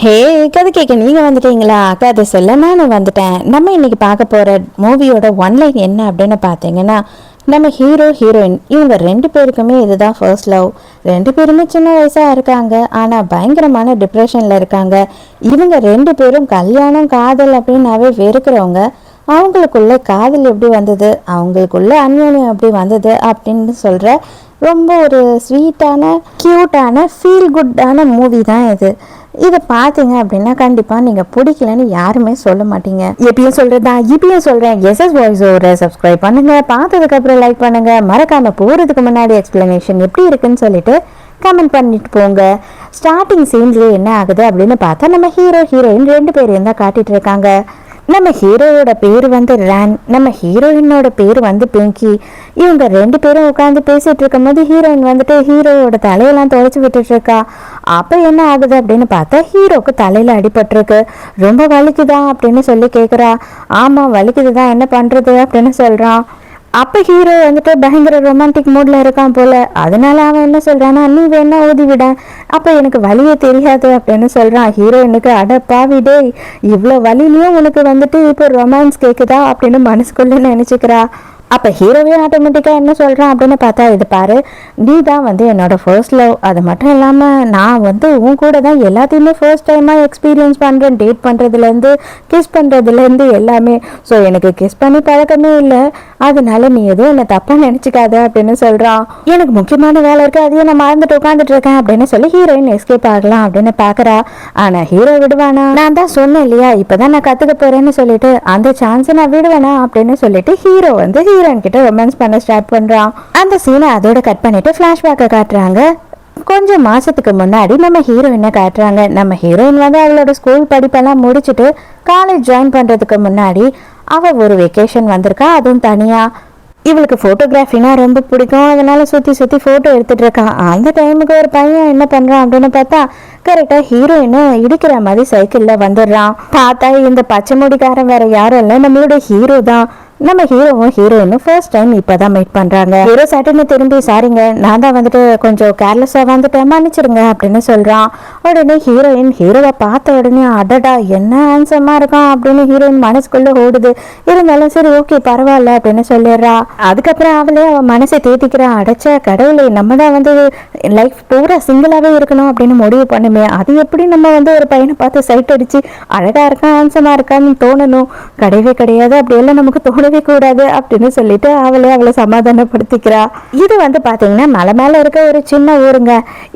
ஹே, கதை கேட்க நீங்கள் வந்துட்டீங்களா? கதை சொல்ல நான் வந்துட்டேன். நம்ம இன்னைக்கு பார்க்க போகிற மூவியோட ஒன்லைன் என்ன அப்படின்னு பார்த்தீங்கன்னா, நம்ம ஹீரோ ஹீரோயின் இவங்க ரெண்டு பேருக்குமே இதுதான் ஃபர்ஸ்ட் லவ். ரெண்டு பேருமே சின்ன வயசாக இருக்காங்க, ஆனால் பயங்கரமான டிப்ரெஷனில் இருக்காங்க. இவங்க ரெண்டு பேரும் கல்யாணம் காதல் அப்படின்னாவே வெறுக்கிறவங்க. அவங்களுக்குள்ள காதல் எப்படி வந்தது, அவங்களுக்குள்ள அந்யோன்யம் எப்படி வந்தது அப்படின்னு சொல்கிற ரொம்ப ஒரு ஸ்வீட்டான க்யூட்டான ஃபீல் குட்டான மூவி தான் இது. இதை பார்த்தீங்க அப்படின்னா கண்டிப்பாக நீங்கள் பிடிக்கலன்னு யாருமே சொல்ல மாட்டீங்க. எப்பயும் சொல்கிறதா இப்பயும் சொல்கிறேன், எஸ்எஸ் வாய்ஸ் ஓவரை சப்ஸ்கிரைப் பண்ணுங்கள், பார்த்ததுக்கப்புறம் லைக் பண்ணுங்கள், மறக்காமல் போகிறதுக்கு முன்னாடி எக்ஸ்ப்ளனேஷன் எப்படி இருக்குன்னு சொல்லிட்டு கமெண்ட் பண்ணிட்டு போங்க. ஸ்டார்டிங் சீன்லேயே என்ன ஆகுது அப்படின்னு பார்த்தா நம்ம ஹீரோ ஹீரோயின் ரெண்டு பேரையும் தான் காட்டிகிட்டு இருக்காங்க. நம்ம ஹீரோவோட பேர் வந்து ரேன், நம்ம ஹீரோயினோட பேர் வந்து பிங்கி. இவங்க ரெண்டு பேரும் உட்காந்து பேசிட்டு இருக்கும் போது ஹீரோயின் வந்துட்டு ஹீரோவோட தலையெல்லாம் துடைச்சி விட்டுட்டு இருக்கா. அப்போ என்ன ஆகுது அப்படின்னு பார்த்தா ஹீரோக்கு தலையில அடிபட்டிருக்கு. ரொம்ப வலிக்குதா அப்படின்னு சொல்லி கேட்குறா. ஆமாம் வலிக்குதுதான், என்ன பண்ணுறது அப்படின்னு சொல்கிறான். அப்போ ஹீரோ வந்துட்டு பயங்கர ரொமான்டிக் மூடில் இருக்கான் போல. அதனால அவன் என்ன சொல்கிறான்னா, நீ வேணா ஊதி விட, அப்போ எனக்கு வலியே தெரியாது அப்படின்னு சொல்கிறான். ஹீரோயினுக்கு அட பாவிடே, இவ்வளோ வலிலையும் உனக்கு வந்துட்டு இப்போ ரொமான்ஸ் கேட்குதா அப்படின்னு மனசுக்குள்ளே நினச்சிக்கிறா. அப்போ ஹீரோவே ஆட்டோமேட்டிக்காக என்ன சொல்கிறான் அப்படின்னு பார்த்தா, இது பாரு, நீ தான் வந்து என்னோட ஃபர்ஸ்ட் லவ். அது மட்டும் இல்லாமல் நான் வந்து உன் கூட தான் எல்லாத்தையுமே ஃபர்ஸ்ட் டைமாக எக்ஸ்பீரியன்ஸ் பண்ணுறேன். டேட் பண்ணுறதுலேருந்து கிஸ் பண்ணுறதுலேருந்து எல்லாமே. ஸோ எனக்கு கிஸ் பண்ணி பழக்கமே இல்லை, அதனால நீ எதுவும் என்னை தப்பாக நினச்சிக்காத அப்படின்னு சொல்கிறான். எனக்கு முக்கியமான வேலை இருக்குது, அதையும் நான் மறந்துட்டு உட்காந்துட்டு இருக்கேன் அப்படின்னு சொல்லி ஹீரோயின் எஸ்கேப் ஆகலாம் அப்படின்னு பார்க்குறா. ஆனால் ஹீரோ விடுவானா? நான் தான் சொன்னேன் இல்லையா, இப்போ தான் நான் கற்றுக்க போகிறேன்னு சொல்லிட்டு அந்த சான்ஸை நான் விடுவேனா அப்படின்னு சொல்லிட்டு ஹீரோ வந்து ஹீரோயின் கிட்ட ரொமான்ஸ் பண்ண ஸ்டார்ட் பண்றான். அந்த சீனை அதோட கட் பண்ணிட்டு ஃபிளாஷ்பேக்கை காட்டுறாங்க. கொஞ்சம் மாசத்துக்கு முன்னாடி நம்ம ஹீரோயினை காட்டுறாங்க. நம்ம ஹீரோயின் வந்து அவளோட ஸ்கூல் படிப்பெல்லாம் முடிச்சுட்டு காலேஜ் ஜாயின் பண்றதுக்கு முன்னாடி அவ ஒரு வெக்கேஷன் வந்திருக்கா, அதுவும் தனியா. இவளுக்கு ஃபோட்டோகிராஃபினா ரொம்ப பிடிக்கும், அதனால சுற்றி சுற்றி ஃபோட்டோ எடுத்துட்டு இருக்கான். அந்த டைமுக்கு ஒரு பையன் என்ன பண்ணுறான் அப்படின்னு பார்த்தா, கரெக்டாக ஹீரோயினை இடிக்கிற மாதிரி சைக்கிளில் வந்துடுறான். பார்த்தா இந்த பச்சை முடிக்காரன் வேற யாரும் இல்லை, நம்மளோட ஹீரோ தான். நம்ம ஹீரோவும் ஹீரோயினும் ஃபர்ஸ்ட் டைம் இப்போதான் மீட் பண்ணுறாங்க. ஹீரோ சட்டுன்னு திரும்பி, சாரிங்க நான் தான் வந்துட்டு கொஞ்சம் கேர்லெஸ்ஸாக வந்துட்டேன், மன்னிச்சிருங்க அப்படின்னு சொல்கிறான். உடனே ஹீரோயின் ஹீரோவை பார்த்த உடனே அடடா என்ன ஹேண்ட்ஸமாக இருக்கான் அப்படின்னு ஹீரோயின் மனசுக்குள்ளே ஓடுது. இருந்தாலும் சரி ஓகே பரவாயில்ல அப்படின்னு சொல்லிடுறா. அதுக்கப்புறம் அவளே அவள் மனசை தேத்திக்கிறா. அடைச்ச கடவுளை, நம்ம தான் வந்து லைஃப் பூரா சிங்கிளாகவே இருக்கணும் அப்படின்னு முடிவு பண்ணுமே, அது எப்படி நம்ம வந்து ஒரு பையனை பார்த்து சைட் அடித்து அழகாக இருக்கான் ஹேண்ட்ஸமாக இருக்கான்னு தோணணும்? கிடையவே கிடையாது, அப்படியெல்லாம் நமக்கு தோணவே கூடாது அப்படின்னு சொல்லிட்டு அவளை சமாதானப்படுத்திக்கிறா. இது வந்து பாத்தீங்கன்னா மலை மேல இருக்க ஒரு சின்ன ஊருங்க.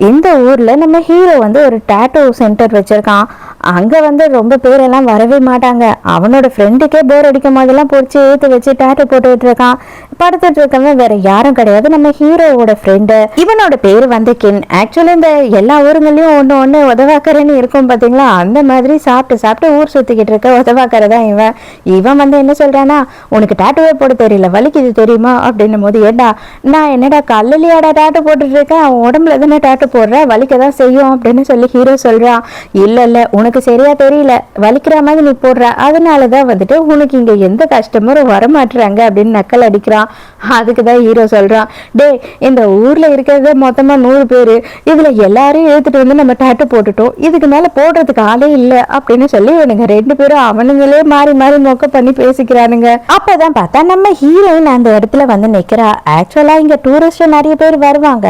இந்த ஊர்ல நம்ம ஹீரோ வந்து ஒரு டாட்டூ சென்டர் வச்சிருக்கான். அங்க வந்து ரொம்ப பேரெல்லாம் வரவே மாட்டாங்க. அவனோட ஃப்ரெண்டுக்கே போர் அடிக்கும் போதெல்லாம் பிடிச்சி ஏத்து வச்சு டாட்டூ போட்டுட்டு இருக்கான். படுத்துட்டு இருக்கவன் வேற யாரும் கிடையாது, நம்ம ஹீரோவோட ஃப்ரெண்டு. இவனோட பேரு வந்து கின். ஆக்சுவலி இந்த எல்லா ஊருங்களையும் ஒண்ணு உதவாக்கறன்னு இருக்கும் பாத்தீங்களா, அந்த மாதிரி சாப்பிட்டு சாப்பிட்டு ஊர் சுத்திக்கிட்டு இருக்க உதவாக்கறதான் இவன். இவன் வந்து என்ன சொல்றானா, உனக்கு டாட்டூவே போட தெரியல, வலிக்குது தெரியுமா அப்படின்னும் போது, ஏடா நான் என்னடா கல்லுலையாடா டாட்டூ போட்டுட்டு இருக்கேன், அவன் உடம்புல தானே டாட்டூ போடுற, வலிக்கதான் செய்யும் அப்படின்னு சொல்லி ஹீரோ சொல்றான். இல்ல உனக்கு சரியா தெரியல, வலிக்கிற மாதிரி நீ போடுற, அதனாலதான் வந்துட்டு உனக்கு இங்க எந்த கஸ்டமரும் வரமாட்டுறாங்க அப்படின்னு நக்கல் அடிக்கிறான். அதுக்குதான் ஹீரோ சொல்றான், டே இந்த ஊர்ல இருக்கிறத மொத்தமா 100 பேரு, இதுல எல்லாரையும் எடுத்துட்டு வந்து நம்ம டாட்டூ போட்டுட்டோம், இதுக்கு மேல போடுறதுக்கு ஆளே இல்லை அப்படின்னு சொல்லி இவனுங்க ரெண்டு பேரும் அவனுங்களே மாறி மாறி மொக்க பண்ணி பேசிக்கிறானுங்க. அப்பதான் பார்த்தா நம்ம ஹீரோயின் அந்த இடத்துல வந்து நிக்கிறா. ஆக்சுவலா இங்க டூரிஸ்ட் நிறைய பேர் வருவாங்க.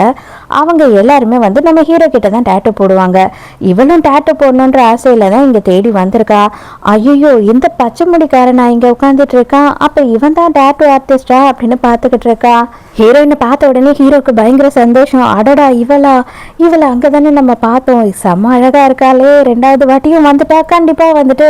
அவங்க எல்லாருமே வந்து நம்ம ஹீரோ கிட்ட தான் டாட்டூ போடுவாங்க. இவனும் டாட்டூ போடணுன்ற ஆசையில தான் இங்க தேடி வந்திருக்கா. ஐயோ இந்த பச்சை முடிக்காரனா இங்க உட்காந்துட்டு இருக்கான், அப்ப இவன் தான் டாட்டூ ஆர்டிஸ்டா அப்படின்னு பாத்துக்கிட்டு இருக்கா. ஹீரோயினை பார்த்த உடனே ஹீரோக்கு பயங்கர சந்தோஷம். அடடா இவளை அங்கதானே நம்ம பார்த்தோம், செம்ம அழகா இருக்காளே, 2வது வாட்டியும் வந்துட்டா, கண்டிப்பா வந்துட்டு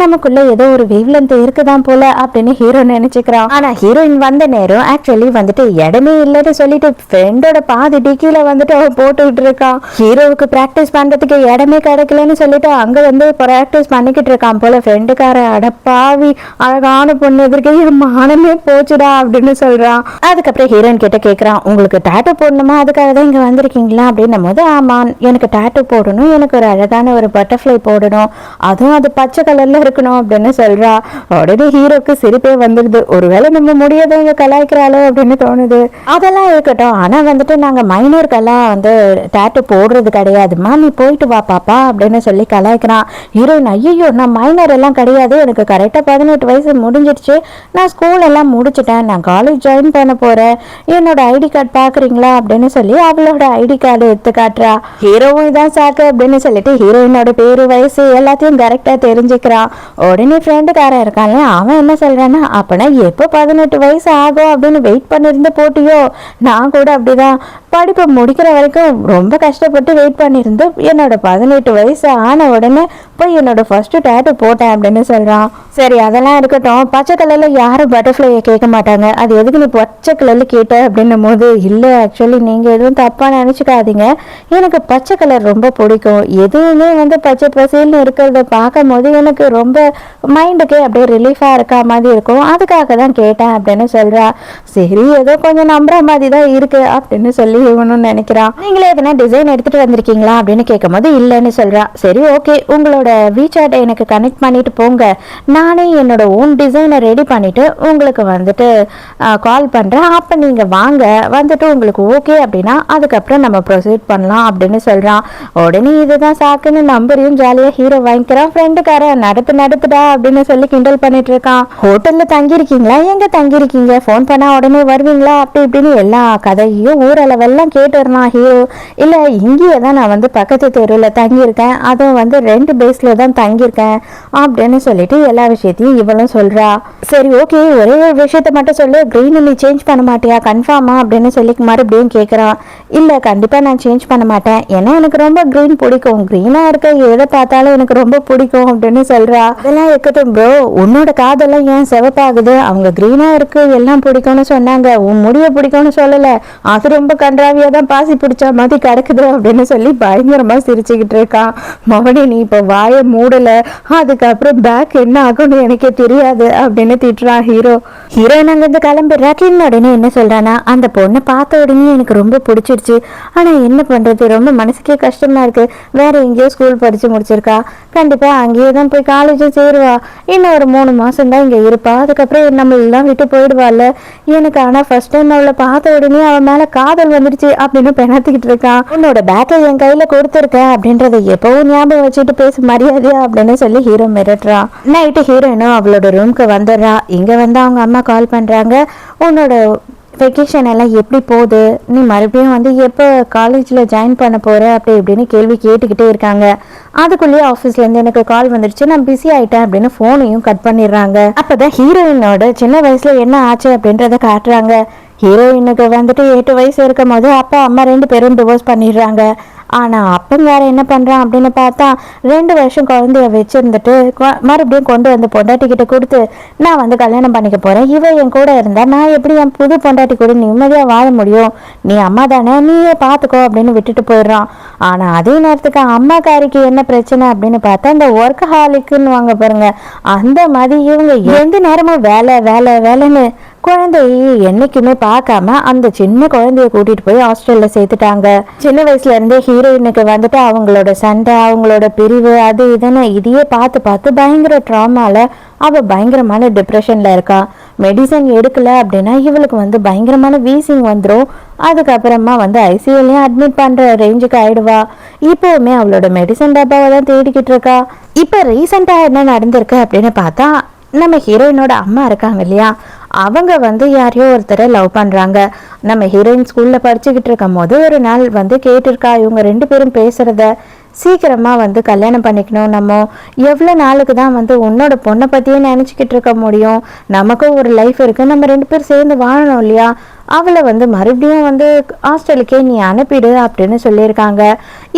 நமக்குள்ள ஏதோ ஒரு வேவ்லென்த் இருக்குதான் போல அப்படின்னு ஹீரோ நினைச்சுக்கிறான். ஆனா ஹீரோயின் வந்த நேரம் ஆக்சுவலி வந்துட்டு இடமே இல்லைன்னு சொல்லிட்டு ஃப்ரெண்டோட பாதி டிக்கில வந்துட்டு அவன் போட்டுக்கிட்டு இருக்கான். ஹீரோவுக்கு பிராக்டிஸ் பண்றதுக்கு இடமே கிடைக்கலன்னு சொல்லிட்டு அங்க வந்து பிராக்டிஸ் பண்ணிக்கிட்டு இருக்கான் போல. ஃப்ரெண்டுக்கார அடப்பாவி அழகான பொண்ணு எதிர்க்க மானமே போச்சுடா அப்படின்னு சொல்றான். அதுக்கப்புறம் ஹீரோயின் கிட்ட கேட்குறான், உங்களுக்கு டாட்டூ போடணுமா, அதுக்காக தான் இங்கே வந்திருக்கீங்களா அப்படின்னும் போது, ஆமாம் எனக்கு டாட்டூ போடணும், எனக்கு ஒரு அழகான ஒரு பட்டர்ஃப்ளை போடணும், அதுவும் அது பச்சை கலரில் இருக்கணும் அப்படின்னு சொல்கிறா. உடனே ஹீரோக்கு சிரிப்பே வந்துடுது. ஒருவேளை நம்ம முடியாதவங்க கலாய்க்கிறாளோ அப்படின்னு தோணுது. அதெல்லாம் இருக்கட்டும், ஆனால் வந்துட்டு நாங்கள் மைனருக்கெல்லாம் வந்து டாட்டூ போடுறது கிடையாதுமா, நீ போயிட்டு வா பாப்பா அப்படின்னு சொல்லி கலாய்க்கிறான். கேட்குறான். ஹீரோயின் ஐயோ நான் மைனர் எல்லாம் கிடையாது, எனக்கு கரெக்டாக 18 வயசு முடிஞ்சிடுச்சு, நான் ஸ்கூல் எல்லாம் முடிச்சிட்டேன், நான் காலேஜ் ஜாயின் பண்ண போகிறேன், என்னோட ஐடி கார்டு பார்க்குறீங்களா அப்படின்னு சொல்லி அவளோட ஐடி கார்டு எடுத்து காட்டுறா. ஹீரோவும் இதான் சாக்கு அப்படின்னு சொல்லிட்டு ஹீரோயினோட பேரு வயசு எல்லாத்தையும் கரெக்டாக தெரிஞ்சுக்கிறான். உடனே ஃப்ரெண்டுக்காரன் இருக்கான்ல, அவன் என்ன சொல்கிறான்னா அப்போனா எப்போ 18 வயசு ஆகும் அப்படின்னு வெயிட் பண்ணியிருந்து போட்டியோ, நான் கூட அப்படிதான் படிப்பை முடிக்கிற வரைக்கும் ரொம்ப கஷ்டப்பட்டு வெயிட் பண்ணியிருந்து என்னோட 18 வயசு ஆன உடனே போய் என்னோட ஃபர்ஸ்ட் டேட்டு போட்டேன் அப்படின்னு சொல்கிறான். சரி அதெல்லாம் இருக்கட்டும், பச்சை கலரில் யாரும் பட்டர்ஃப்ளையை கேட்க மாட்டாங்க, அது எதுக்கு நீ பச்சை கலரில் கேட்ட அப்படின்னும் போது, இல்லை ஆக்சுவலி நீங்கள் எதுவும் தப்பாக நினச்சிக்காதீங்க, எனக்கு பச்சை கலர் ரொம்ப பிடிக்கும், எதுவுமே வந்து பச்சை பசேல்னு இருக்கிறத பார்க்கும் போது எனக்கு ரொம்ப மைண்டுக்கே அப்படியே ரிலீஃபாக இருக்கா மாதிரி இருக்கும், அதுக்காக தான் கேட்டேன் அப்படின்னு சொல்கிறா. சரி ஏதோ கொஞ்சம் நம்புற மாதிரி தான் இருக்கு அப்படின்னு சொல்லி இவனும் நினைக்கிறான். நீங்களே எதனா டிசைன் எடுத்துட்டு வந்திருக்கீங்களா அப்படின்னு கேட்கும் போது இல்லைன்னு சொல்றா. சரி ஓகே, உங்களோட வீசாட்டை எனக்கு கனெக்ட் பண்ணிட்டு போங்க, நானே என்னோட ஓன் டிசைனை ரெடி பண்ணிட்டு உங்களுக்கு வந்துட்டு கால் பண்றேன், அப்ப நீங்க வாங்க, வந்துட்டு உங்களுக்கு ஓகே அப்படின்னா அதுக்கப்புறம் நம்ம ப்ரொசீட் பண்ணலாம் அப்படின்னு சொல்றான். உடனே இதுதான் சாக்குன்னு நம்பரையும் ஜாலியா ஹீரோ வாங்கிக்கிறான். ஃப்ரெண்டுக்காரன் நடத்துடா அப்படின்னு சொல்லி கிண்டல் பண்ணிட்டு இருக்கான். ஹோட்டல்ல தங்கியிருக்கீங்களா, எங்க தங்கியிருக்கீங்க, ஃபோன் பண்ணா உடனே வருவீங்களா, அப்படி இப்படின்னு எல்லா கதையும் ஊரளவெல்லாம் கேட்டுறான் ஹீரோ. இல்லை இங்கேயே தான் நான் வந்து பக்கத்து தெருவில் தங்கியிருக்கேன், அதுவும் வந்து 2 பேஸில் தான் தங்கியிருக்கேன் அப்படின்னு சொல்லிட்டு எல்லா விஷயத்தையும் இவளும் சொல்கிறா. சரி ஓகே, ஒரே ஒரு விஷயத்த மட்டும் சொல்லு, க்ரீன் நீ சேஞ்ச் பண்ண மாட்டியா கன்ஃபார்மா அப்படின்னு சொல்லி மறுபடியும் கேட்குறான். இல்லை கண்டிப்பாக நான் சேஞ்ச் பண்ண மாட்டேன், ஏன்னா எனக்கு ரொம்ப க்ரீன் பிடிக்கும், க்ரீனாக இருக்க எதை பார்த்தாலும் எனக்கு ரொம்ப பிடிக்கும் அப்படின்னு சொல்கிறா. அதெல்லாம் இருக்கட்டும் ப்ரோ, உன்னோட காதெல்லாம் ஏன் சிவப்பாகுது, அவங்க க்ரீனாக இருக்கு எல்லாம் பிடிக்கும்னு சொன்னாங்க, உன் முடிய பிடிக்கும்னு சொல்லலை, அது ரொம்ப கன்றாவியாக தான் பாசி பிடிச்ச மாதிரி கிடக்குது அப்படின்னு சொல்லி பயங்கரமாக சிரிச்சுக்கிட்டு இருக்கான். மவனி நீ இப்போ வாயை மூடலை, அதுக்கப்புறம் பேக் என்ன ஆகும்னு எனக்கே தெரியாது அப்படின்னு திட்டுறான் ஹீரோ. ஹீரோயின் அங்கேருந்து கிளம்பிடுறா. உடனே என்ன சொல்கிறான்னா, அந்த பொண்ணை பார்த்த உடனே எனக்கு ரொம்ப பிடிச்சிருச்சு, ஆனால் என்ன பண்ணுறது, ரொம்ப மனசுக்கே கஷ்டமாக இருக்குது, வேற எங்கேயோ ஸ்கூல் படித்து முடிச்சிருக்கா, கண்டிப்பாக அங்கேயே தான் போய் காலேஜும் சேருவா, இன்னும் ஒரு 3 மாதம் தான் இங்கே இருப்பா, அதுக்கப்புறம் நம்ம எல்லாம் விட்டு போயிடுவாள், எனக்கு ஆனால் ஃபர்ஸ்ட் டைம் அவளை பார்த்த உடனே அவன் மேலே காதல் வந்துடுச்சு அப்படின்னு பெணாத்திக்கிட்டு இருக்கான். உன்னோட பேக்கை என் கையில கொடுத்துருக்கேன் அப்படின்றத எப்பவும் ஞாபகம் வச்சுட்டு பேச மரியாதையா அப்படின்னு சொல்லி ஹீரோ மிரட்டுறான். நைட்டு ஹீரோயினும் அவளோட ரூம்க்கு வந்துடுறா. இங்க வந்து அவங்க அம்மா கால் பண்றாங்க, உன்னோட வெக்கேஷன் எல்லாம் எப்படி போகுது, நீ மறுபடியும் வந்து எப்போ காலேஜில் ஜாயின் பண்ண போகிற அப்படி இப்படின்னு கேள்வி கேட்டுக்கிட்டே இருக்காங்க. அதுக்குள்ளேயே ஆஃபீஸ்லேருந்து எனக்கு கால் வந்துடுச்சு, நான் பிஸி ஆகிட்டேன் அப்படின்னு ஃபோனையும் கட் பண்ணிடுறாங்க. அப்போ தான் ஹீரோயினோட சின்ன வயசில் என்ன ஆச்சு அப்படின்றத காட்டுறாங்க. ஹீரோயினுக்கு வந்துட்டு 8 வயசு இருக்கும் போது அப்பா அம்மா 2 பேரும் டிவோர்ஸ் பண்ணிடுறாங்க. ஆனால் அப்பன் வேற என்ன பண்ணுறான் அப்படின்னு பார்த்தா 2 வருஷம் குழந்தைய வச்சுருந்துட்டு மறுபடியும் கொண்டு வந்து பொண்டாட்டிக்கிட்ட கொடுத்து, நான் வந்து கல்யாணம் பண்ணிக்க போகிறேன், இவ என் கூட இருந்தால் நான் எப்படி என் புது பொண்டாட்டி கூட நிம்மதியாக வாழ முடியும், நீ அம்மா தானே நீயே பார்த்துக்கோ அப்படின்னு விட்டுட்டு போயிடுறான். ஆனால் அதே நேரத்துக்கு அம்மாக்காரிக்கு என்ன பிரச்சனை அப்படின்னு பார்த்தா, இந்த ஒர்க் ஹாலிக்குன்னு வாங்க பாருங்க, அந்த மாதிரி இவங்க எந்த நேரமும் வேலை வேலை வேலைன்னு குழந்தைய என்னைக்குமே பார்க்காம அந்த சின்ன குழந்தைய கூட்டிட்டு போய் ஹாஸ்டல்ல சேர்த்துட்டாங்க. சின்ன வயசுல இருந்தே ஹீரோயினுக்கு வந்துட்டு அவங்களோட சண்டை, அவங்களோட பிரிவு, அது இதுன்னு இதையே பார்த்து பார்த்து பயங்கர ட்ராமால அவ பயங்கரமான டிப்ரெஷன்ல இருக்கா. மெடிசன் எடுக்கல அப்படின்னா இவளுக்கு வந்து பயங்கரமான வீசிங் வந்துடும். அதுக்கப்புறமா வந்து ஐசியூலையும் அட்மிட் பண்ற ரேஞ்சுக்கு ஆயிடுவா. இப்போவுமே அவளோட மெடிசன் டப்பாவை தான் தேடிக்கிட்டு இருக்கா. இப்போ ரீசெண்டா என்ன நடந்திருக்கு அப்படின்னு பார்த்தா, நம்ம ஹீரோயினோட அம்மா இருக்காங்க இல்லையா, அவங்க வந்து யாரையோ ஒருத்தரை லவ் பண்ணுறாங்க. நம்ம ஹீரோயின் ஸ்கூலில் படிச்சுக்கிட்டு இருக்கும் போது ஒரு நாள் வந்து கேட்டிருக்கா இவங்க 2 பேரும் பேசுகிறத, சீக்கிரமாக வந்து கல்யாணம் பண்ணிக்கணும், நம்ம எவ்வளோ நாளுக்கு தான் வந்து உன்னோட பொண்ணை பற்றியே நினச்சிக்கிட்டு இருக்க முடியும், நமக்கும் ஒரு லைஃப் இருக்குது, நம்ம 2 பேரும் சேர்ந்து வாழணும் இல்லையா, அவளை வந்து மறுபடியும் வந்து ஹாஸ்டலுக்கே நீ அனுப்பிடு அப்படின்னு சொல்லியிருக்காங்க.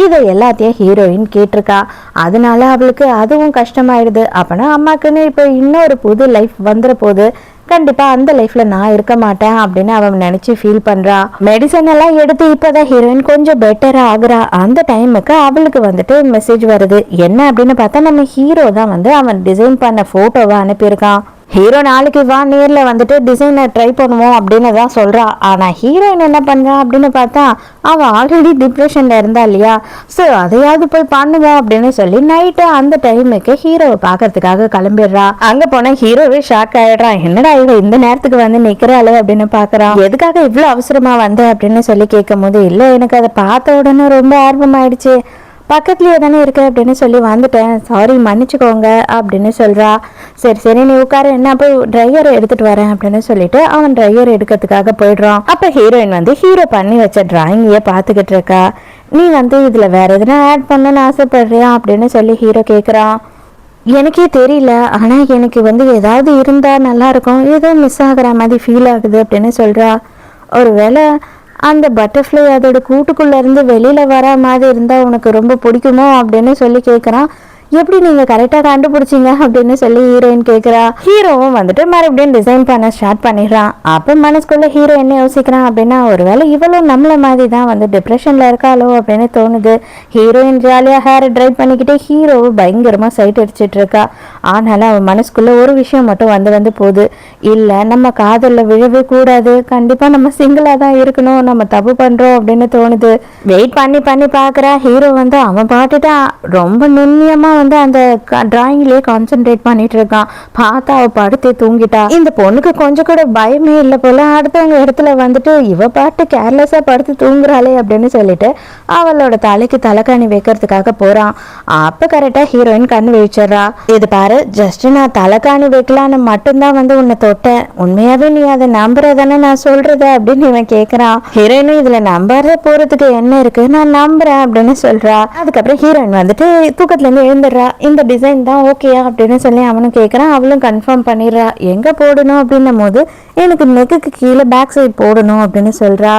இதை எல்லாத்தையும் ஹீரோயின் கேட்டிருக்கா. அதனால அவளுக்கு அதுவும் கஷ்டமாயிடுது. அப்போனா அம்மாக்குன்னு இப்போ இன்னொரு புது லைஃப் வந்துட போகுது, கண்டிப்பா அந்த லைஃப்ல நான் இருக்க மாட்டேன் அப்படின்னு அவன் நினைச்சு ஃபீல் பண்றா. மெடிசன் எல்லாம் எடுத்து இப்பதான் ஹீரோயின் கொஞ்சம் பெட்டரா ஆகுறா. அந்த டைமுக்கு அவளுக்கு வந்துட்டு மெசேஜ் வருது. என்ன அப்படின்னு பார்த்தா, நம்ம ஹீரோ தான் வந்து அவன் டிசைன் பண்ண போட்டோவை அனுப்பியிருக்கான். ஹீரோ நாளைக்கு வா நேரில் வந்துட்டு டிசைனை ட்ரை பண்ணுவோம் அப்படின்னு தான் சொல்கிறா. ஆனால் ஹீரோயின் என்ன பண்ணுறா அப்படின்னு பார்த்தா, அவள் ஆல்ரெடி டிப்ரெஷனில் இருந்தா இல்லையா, ஸோ அதையாவது போய் பண்ணுவோம் அப்படின்னு சொல்லி நைட்டு அந்த டைமுக்கு ஹீரோவை பார்க்கறதுக்காக கிளம்பிடுறா. அங்கே போனால் ஹீரோவே ஷாக் ஆகிடுறான். என்னடா இவ இந்த நேரத்துக்கு வந்து நிற்கிறாளே அப்படின்னு பார்க்குறான். எதுக்காக இவ்வளோ அவசரமாக வந்த அப்படின்னு சொல்லி கேட்கும் போது, இல்லை எனக்கு அதை பார்த்த உடனே ரொம்ப ஆர்வமாயிடுச்சு, பக்கத்துலயே தானே இருக்கு அப்படின்னு சொல்லி வந்துட்டேன், சாரி மன்னிச்சுக்கோங்க அப்படின்னு சொல்றா. சரி சரி நீ உட்கார, என்ன போய் ட்ரையர் எடுத்துட்டு வரேன் அப்படின்னு சொல்லிட்டு அவன் ட்ரையர் எடுக்கிறதுக்காக போயிடுறான். அப்ப ஹீரோயின் வந்து ஹீரோ பண்ணி வச்ச டிராயிங்கையே பாத்துக்கிட்டு இருக்கா. நீ வந்து இதுல வேற எதுனா ஆட் பண்ணணும்னு ஆசைப்படுறியா அப்படின்னு சொல்லி ஹீரோ கேக்குறான். எனக்கே தெரியல, ஆனா எனக்கு வந்து ஏதாவது இருந்தா நல்லா இருக்கும், ஏதோ மிஸ் ஆகுற மாதிரி ஃபீல் ஆகுது அப்படின்னு சொல்றா. ஒருவேளை அந்த பட்டர்ஃப்ளை அதோட கூட்டுக்குள்ள இருந்து வெளியில வர மாதிரி இருந்தா உனக்கு ரொம்ப பிடிக்குமோ அப்படின்னு சொல்லி கேட்குறான். எப்படி நீங்க கரெக்டா கண்டுபிடிச்சிங்க அப்படின்னு சொல்லி ஹீரோயின் கேட்குறா. ஹீரோவும் வந்துட்டு மறுபடியும் டிசைன் பண்ண ஸ்டார்ட் பண்ணிடுறான். அப்போ மனசுக்குள்ள ஹீரோ என்ன யோசிக்கிறான் அப்படின்னா, ஒருவேளை இவளும் நம்மள மாதிரி தான் வந்து டிப்ரெஷன்ல இருக்காளோ அப்படின்னு தோணுது. ஹீரோயின் ஜாலியா ஹேர் ட்ரை பண்ணிக்கிட்டே ஹீரோவை பயங்கரமா சைட் அடிச்சிட்டு இருக்கா. ஆனாலும் அவன் மனசுக்குள்ள ஒரு விஷயம் மட்டும் வந்து போகுது. இல்ல நம்ம காதல்ல விழவே கூடாது, கண்டிப்பா நம்ம சிங்கிளா தான் இருக்கணும், நம்ம தப்பு பண்றோம் அப்படின்னு தோணுது. வெயிட் பண்ணி பண்ணி பாக்குறா. ஹீரோ வந்து அவன் பாட்டுட்டான் ரொம்ப நுண்ணியமா வந்து அந்த டிராயிங்லயே கான்சென்ட்ரேட் பண்ணிட்டு இருக்கான். பார்த்தா அவ படுத்தே தூங்கிட்டா. இந்த பொண்ணுக்கு கொஞ்சம் கூட பயமே இல்லை போல. அடுத்தவங்க இடத்துல வந்துட்டு இவ பாட்டு கேர்லெஸ்ஸா படுத்து தூங்குறாளே அப்படின்னு சொல்லிட்டு அவளோட தலைக்கு தலைக்காணி வைக்கிறதுக்காக போறான். அப்ப கரெக்டா ஹீரோயின் கண்ணு விழிச்சிடறா. இது பாரு, ஜஸ்ட் நான் தலைக்காணி வைக்கலான்னு மட்டும்தான் வந்து உன்னை தொட்டேன், உண்மையாவே நீ அதை நம்புறதானே நான் சொல்றது அப்படின்னு இவன் கேக்குறான். ஹீரோயினும் இதுல நம்புறத போறதுக்கு என்ன இருக்கு, நான் நம்புறேன் அப்படின்னு சொல்றா. அதுக்கப்புறம் ஹீரோயின் வந்துட்டு தூக்கத்துல இருந்து எழுந்துடுறா. இந்த டிசைன் தான் ஓகேயா அப்படின்னு சொல்லி அவனும் கேட்குறான். அவளும் கன்ஃபார்ம் பண்ணிடுறா. எங்கே போடணும் அப்படின்னும் போது எனக்கு நெக்குக்கு கீழே பேக் சைட் போடணும் அப்படின்னு சொல்கிறா.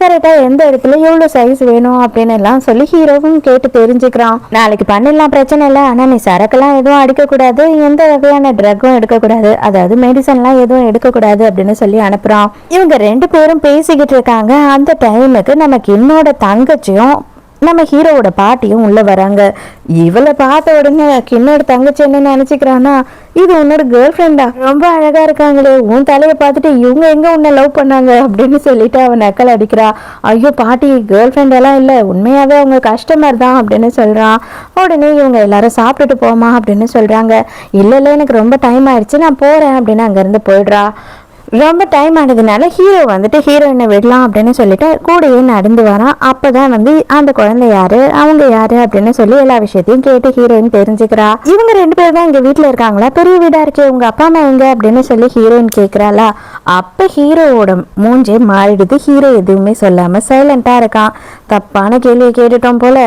கரெக்டாக எந்த இடத்துல எவ்வளோ சைஸ் வேணும் அப்படின்னு எல்லாம் சொல்லி ஹீரோவும் கேட்டு தெரிஞ்சுக்கிறான். நாளைக்கு பண்ணிடலாம், பிரச்சனை இல்லை, ஆனால் நீ சரக்கெல்லாம் எதுவும் அடிக்கக்கூடாது, எந்த வகையான ட்ரக்கும் எடுக்கக்கூடாது, அதாவது மெடிசன்லாம் எதுவும் எடுக்கக்கூடாது அப்படின்னு சொல்லி அனுப்புகிறான். இவங்க 2 பேரும் பேசிக்கிட்டு இருக்காங்க. அந்த டைமுக்கு நம்ம கின்னோட தங்கச்சியும் நம்ம ஹீரோவோட பாட்டியும் உள்ள வராங்க. இவளை பார்த்த உடனே கின்னோட தங்கச்சி என்ன நினைச்சுக்கிறான்னா, இது உன்னோட கேர்ள் ஃப்ரெண்டா, ரொம்ப அழகா இருக்காங்களே, உன் தலையை பார்த்துட்டு இவங்க எங்க உன்னை லவ் பண்ணாங்க அப்படின்னு சொல்லிட்டு அவன் நக்கல் அடிக்கிறா. ஐயோ பாட்டி, கேர்ள் ஃப்ரெண்ட் எல்லாம் இல்லை, உண்மையாவே அவங்க கஸ்டமர் தான் அப்படின்னு சொல்றான். உடனே இவங்க எல்லாரும் சாப்பிட்டுட்டு போமா அப்படின்னு சொல்றாங்க. இல்லை இல்லை எனக்கு ரொம்ப டைம் ஆயிடுச்சு, நான் போறேன் அப்படின்னு அங்கிருந்து போயிடுறா. ரொம்ப டைம் ஆனதுனால ஹீரோ வந்துட்டு ஹீரோயினை விடலாம் அப்படின்னு சொல்லிட்டு கூடயே நடந்து வரான். அப்பதான் வந்து அந்த குழந்தை யாரு, அவங்க யாரு அப்படின்னு சொல்லி எல்லா விஷயத்தையும் கேட்டு ஹீரோயின் தெரிஞ்சுக்கிறா. இவங்க 2 பேர் தான் இங்க வீட்டுல இருக்காங்களா, பெரிய வீடா இருக்கே, உங்க அப்பா அம்மா எங்க அப்படின்னு சொல்லி ஹீரோயின் கேக்குறாளா. அப்ப ஹீரோவோட மூஞ்சே மாறிடுது. ஹீரோ எதுவுமே சொல்லாம சைலண்டா இருக்கான். தப்பான கேள்வியை கேட்டுட்டோம் போல,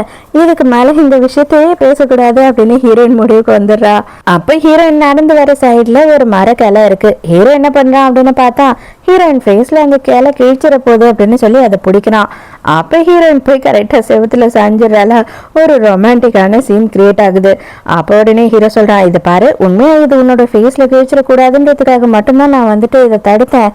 இதுக்கு மேல இந்த விஷயத்தையே பேசக்கூடாது அப்படின்னு ஹீரோயின் முடிவுக்கு வந்துடுறா. அப்ப ஹீரோயின் நடந்து வர சைட்ல ஒரு மரக்கிளை இருக்கு. ஹீரோ என்ன பண்றான் அப்படின்னு பார்த்தா ஹீரோயின் ஃபேஸ்ல அந்த கிளை கிழிச்சிட போகுது அப்படின்னு சொல்லி அதை பிடிக்கிறான். அப்ப ஹீரோயின் போய் கரெக்டா செவத்துல சாஞ்சிடறால ஒரு ரொமான்டிக்கான சீன் கிரியேட் ஆகுது. அப்போ உடனே ஹீரோ சொல்றான், இது பாரு, உண்மையா இது உன்னோட ஃபேஸ்ல கிழிச்சிடக்கூடாதுன்றதுக்காக மட்டும்தான் நான் வந்துட்டு இதை தடுத்தேன்,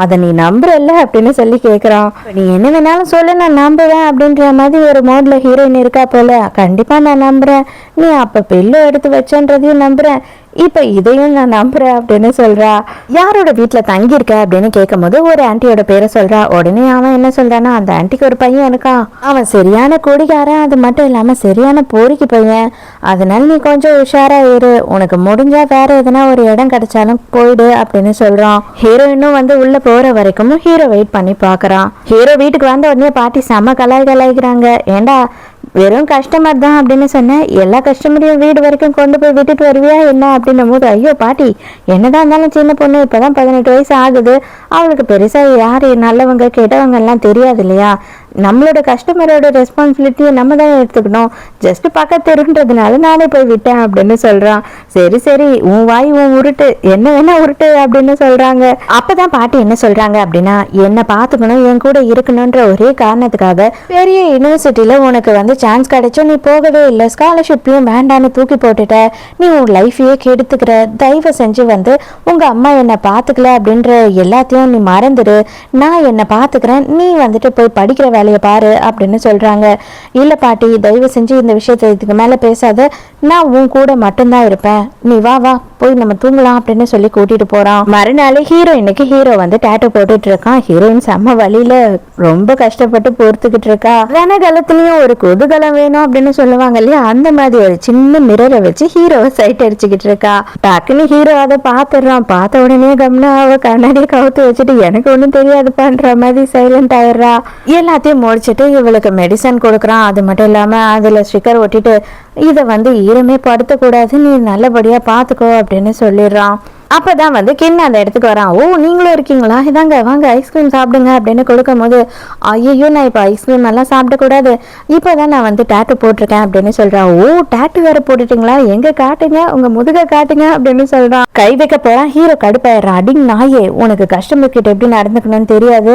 அதை நீ நம்புறல்ல அப்படின்னு சொல்லி கேட்குறான். நீ என்ன வேணாலும் சொல்ல, நான் நம்புவேன் அப்படின்ற மாதிரி ஒரு மோட்ல ஹீரோயின் இருக்கா போல. கண்டிப்பா நான் நம்புறேன், நீ அப்ப பில்லு எடுத்து வச்சன்றதையும் நம்புறேன், இப்ப இதையும் நான் நம்புறேன் அப்படின்னு சொல்றா. யாரோட வீட்டுல தங்கியிருக்க அப்படின்னு கேட்கும் போது ஒரு ஆன்டியோட பேரை சொல்றா. உடனே அவன் என்ன சொல்றான்னா, அந்த ஆன்டிக்கு ஒரு பையன் இருக்கான், அவன் சரியான குடிகாரன், அது மட்டும் இல்லாம சரியான போரிக்கு பையன், அதனால நீ கொஞ்சம் உஷாரா இரு, உனக்கு முடிஞ்சா வேற எதனா ஒரு இடம் கிடைச்சாலும் போயிடு அப்படின்னு சொல்றான். ஹீரோயினும் வந்து உள்ள போற வரைக்கும் ஹீரோ வெயிட் பண்ணி பாக்குறான். ஹீரோ வீட்டுக்கு வந்த உடனே பாட்டி செம கலாய்க்கிறாங்க. ஏண்டா வெறும் கஸ்டமர் தான் அப்படின்னு சொன்னேன், எல்லா கஸ்டமரையும் வீடு வரைக்கும் கொண்டு போய் விட்டுட்டு வருவியா என்ன அப்படின்னும் போது, ஐயோ பாட்டி, என்னதான் இருந்தாலும் சின்ன பொண்ணு, இப்பதான் 18 வயசு ஆகுது, அவளுக்கு பெருசா யாரு நல்லவங்க கெட்டவங்க எல்லாம் தெரியாது இல்லையா, நம்மளோட கஸ்டமரோட ரெஸ்பான்சிபிலிட்டியை நம்ம தான் எடுத்துக்கணும், ஜஸ்ட் பக்கத்து தெருன்றதுனால நானே போய் விட்டேன் அப்படின்னு சொல்றான். சரி சரி, உன் வாய் உன் உருட்டு, என்ன வேணா உருட்டு அப்படின்னு சொல்றாங்க. அப்பதான் பாட்டி என்ன சொல்றாங்க அப்படின்னா, என்ன பாத்துக்கணும், என் கூட இருக்கணும்ன்ற ஒரே காரணத்துக்காக பெரிய யூனிவர்சிட்டியில உனக்கு வந்து சான்ஸ் கிடைச்சோம், நீ போகவே இல்லை, ஸ்காலர்ஷிப்லயும் வேண்டான்னு தூக்கி போட்டுட்ட, நீ உன் லைஃபையே கெடுத்துக்கிற, தயவு செஞ்சு வந்து உங்க அம்மா என்னை பாத்துக்கல அப்படின்ற எல்லாத்தையும் நீ மறந்துடு, நான் என்னை பாத்துக்கிறேன், நீ வந்துட்டு போய் படிக்கிற வேலையை பாரு அப்படின்னு சொல்றாங்க. இல்ல பாட்டி, தயவு செஞ்சு இந்த விஷயத்தை இதுக்கு மேல பேசாத, நான் உன் கூட மட்டும்தான் இருப்பேன், நீ வா வா போய் நம்ம தூங்கலாம் அப்படின்னு சொல்லி கூட்டிட்டு போறான். மறுநாள் ஹீரோயினுக்கு ஹீரோ வந்து டேட்டோ போட்டுட்டு இருக்கான். ஹீரோயின் செம்ம வழியில ரொம்ப கஷ்டப்பட்டு பொறுத்துக்கிட்டு இருக்கா. ரணகலத்திலயும் ஒரு குதூகலம் வேணும் அப்படின்னு சொல்லுவாங்க இல்லையா, அந்த மாதிரி ஒரு சின்ன மிரரை வச்சு ஹீரோவை சைட் அடிச்சுக்கிட்டு இருக்கா. டக்குன்னு ஹீரோ அதை பாத்துடுறான். பார்த்த உடனே கம்னா அவ கண்ணாடியை கவுத்து வச்சுட்டு எனக்கு ஒண்ணும் தெரியாதுப்பான்ற மாதிரி சைலண்ட் ஆயிடுறா. எல்லாத்தையும் சொல்லி முடிச்சுட்டு இவளுக்கு மெடிசன் கொடுக்குறான். அது மட்டும் இல்லாமல் அதில் ஸ்டிக்கர் ஒட்டிட்டு இதை வந்து ஈரமே படுத்தக்கூடாது, நீ நல்லபடியாக பார்த்துக்கோ அப்படின்னு சொல்லிடுறான். அப்பதான் வந்து கிண்ண அந்த இடத்துக்கு வரான். ஓ நீங்களும் இருக்கீங்களா, இதாங்க வாங்க ஐஸ்கிரீம் சாப்பிடுங்க அப்படின்னு கொடுக்கும் போது, ஐயோ நான் இப்போ ஐஸ்கிரீம் எல்லாம் சாப்பிடக்கூடாது, இப்போதான் நான் வந்து டேட்டு போட்டிருக்கேன் அப்படின்னு சொல்றான். ஓ டேட்டு வேற போட்டுட்டீங்களா, எங்க காட்டுங்க உங்க முதுக காட்டுங்க அப்படின்னு சொல்றான். கை வைக்க போறான். ஹீரோ கடுப்பாயிடுறான். அடிங் நாயே, உனக்கு கஸ்டமர் கிட்ட எப்படி நடந்துக்கணும்னு தெரியாது,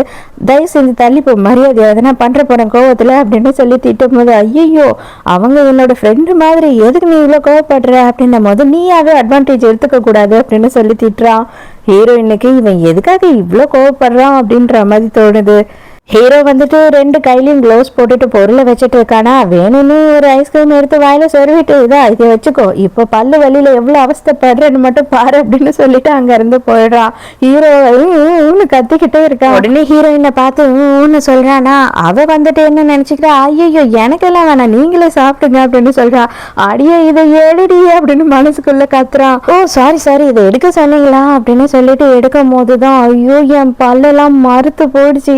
தயவு செஞ்சு தள்ளி போ, மரியாதை எதனா பண்ற போறேன் கோவத்துல அப்படின்னு சொல்லி திட்டும் போது, ஐயோ அவங்க என்னோட ஃப்ரெண்டு மாதிரி, எதுக்கு நீ இவ்வளவு கோவப்படுற அப்படின்னும் போது, நீயாவே அட்வான்டேஜ் எடுத்துக்க கூடாது அப்படின்னு சொல்லி திட்டுறான். ஹீரோயினுக்கு இவன் எதுக்காக இவ்வளோ கோவப்படுறான் அப்படின்ற மாதிரி தோணுது. ஹீரோ வந்துட்டு 2 கையிலையும் க்ளவுஸ் போட்டுட்டு பொருளை வச்சுட்டு இருக்கானா, வேணும்னு ஒரு ஐஸ்கிரீம் எடுத்து வாயில சொருவிட்டு, இதா இதை வச்சுக்கோ, இப்போ பல்லு வலியில எவ்வளவு அவஸ்தைப்படுறேன்னு மட்டும் பாரு அப்படின்னு சொல்லிட்டு அங்க இருந்து போயிடுறான். ஹீரோ கத்திக்கிட்டே இருக்கான். உடனே ஹீரோயினை பார்த்து சொல்றானா, அவ வந்துட்டு என்ன நினைச்சுக்கிறா, ஐயோ எனக்கெல்லாம் வேணாம் நீங்களே சாப்பிடுங்க அப்படின்னு சொல்றா. அடியே இதை எழுடி அப்படின்னு மனசுக்குள்ள கத்துறான். ஓ சாரி இதை எடுக்க சொன்னீங்களா அப்படின்னு சொல்லிட்டு எடுக்கும் போதுதான், ஐயோ என் பல்லெல்லாம் மறுத்து போயிடுச்சு,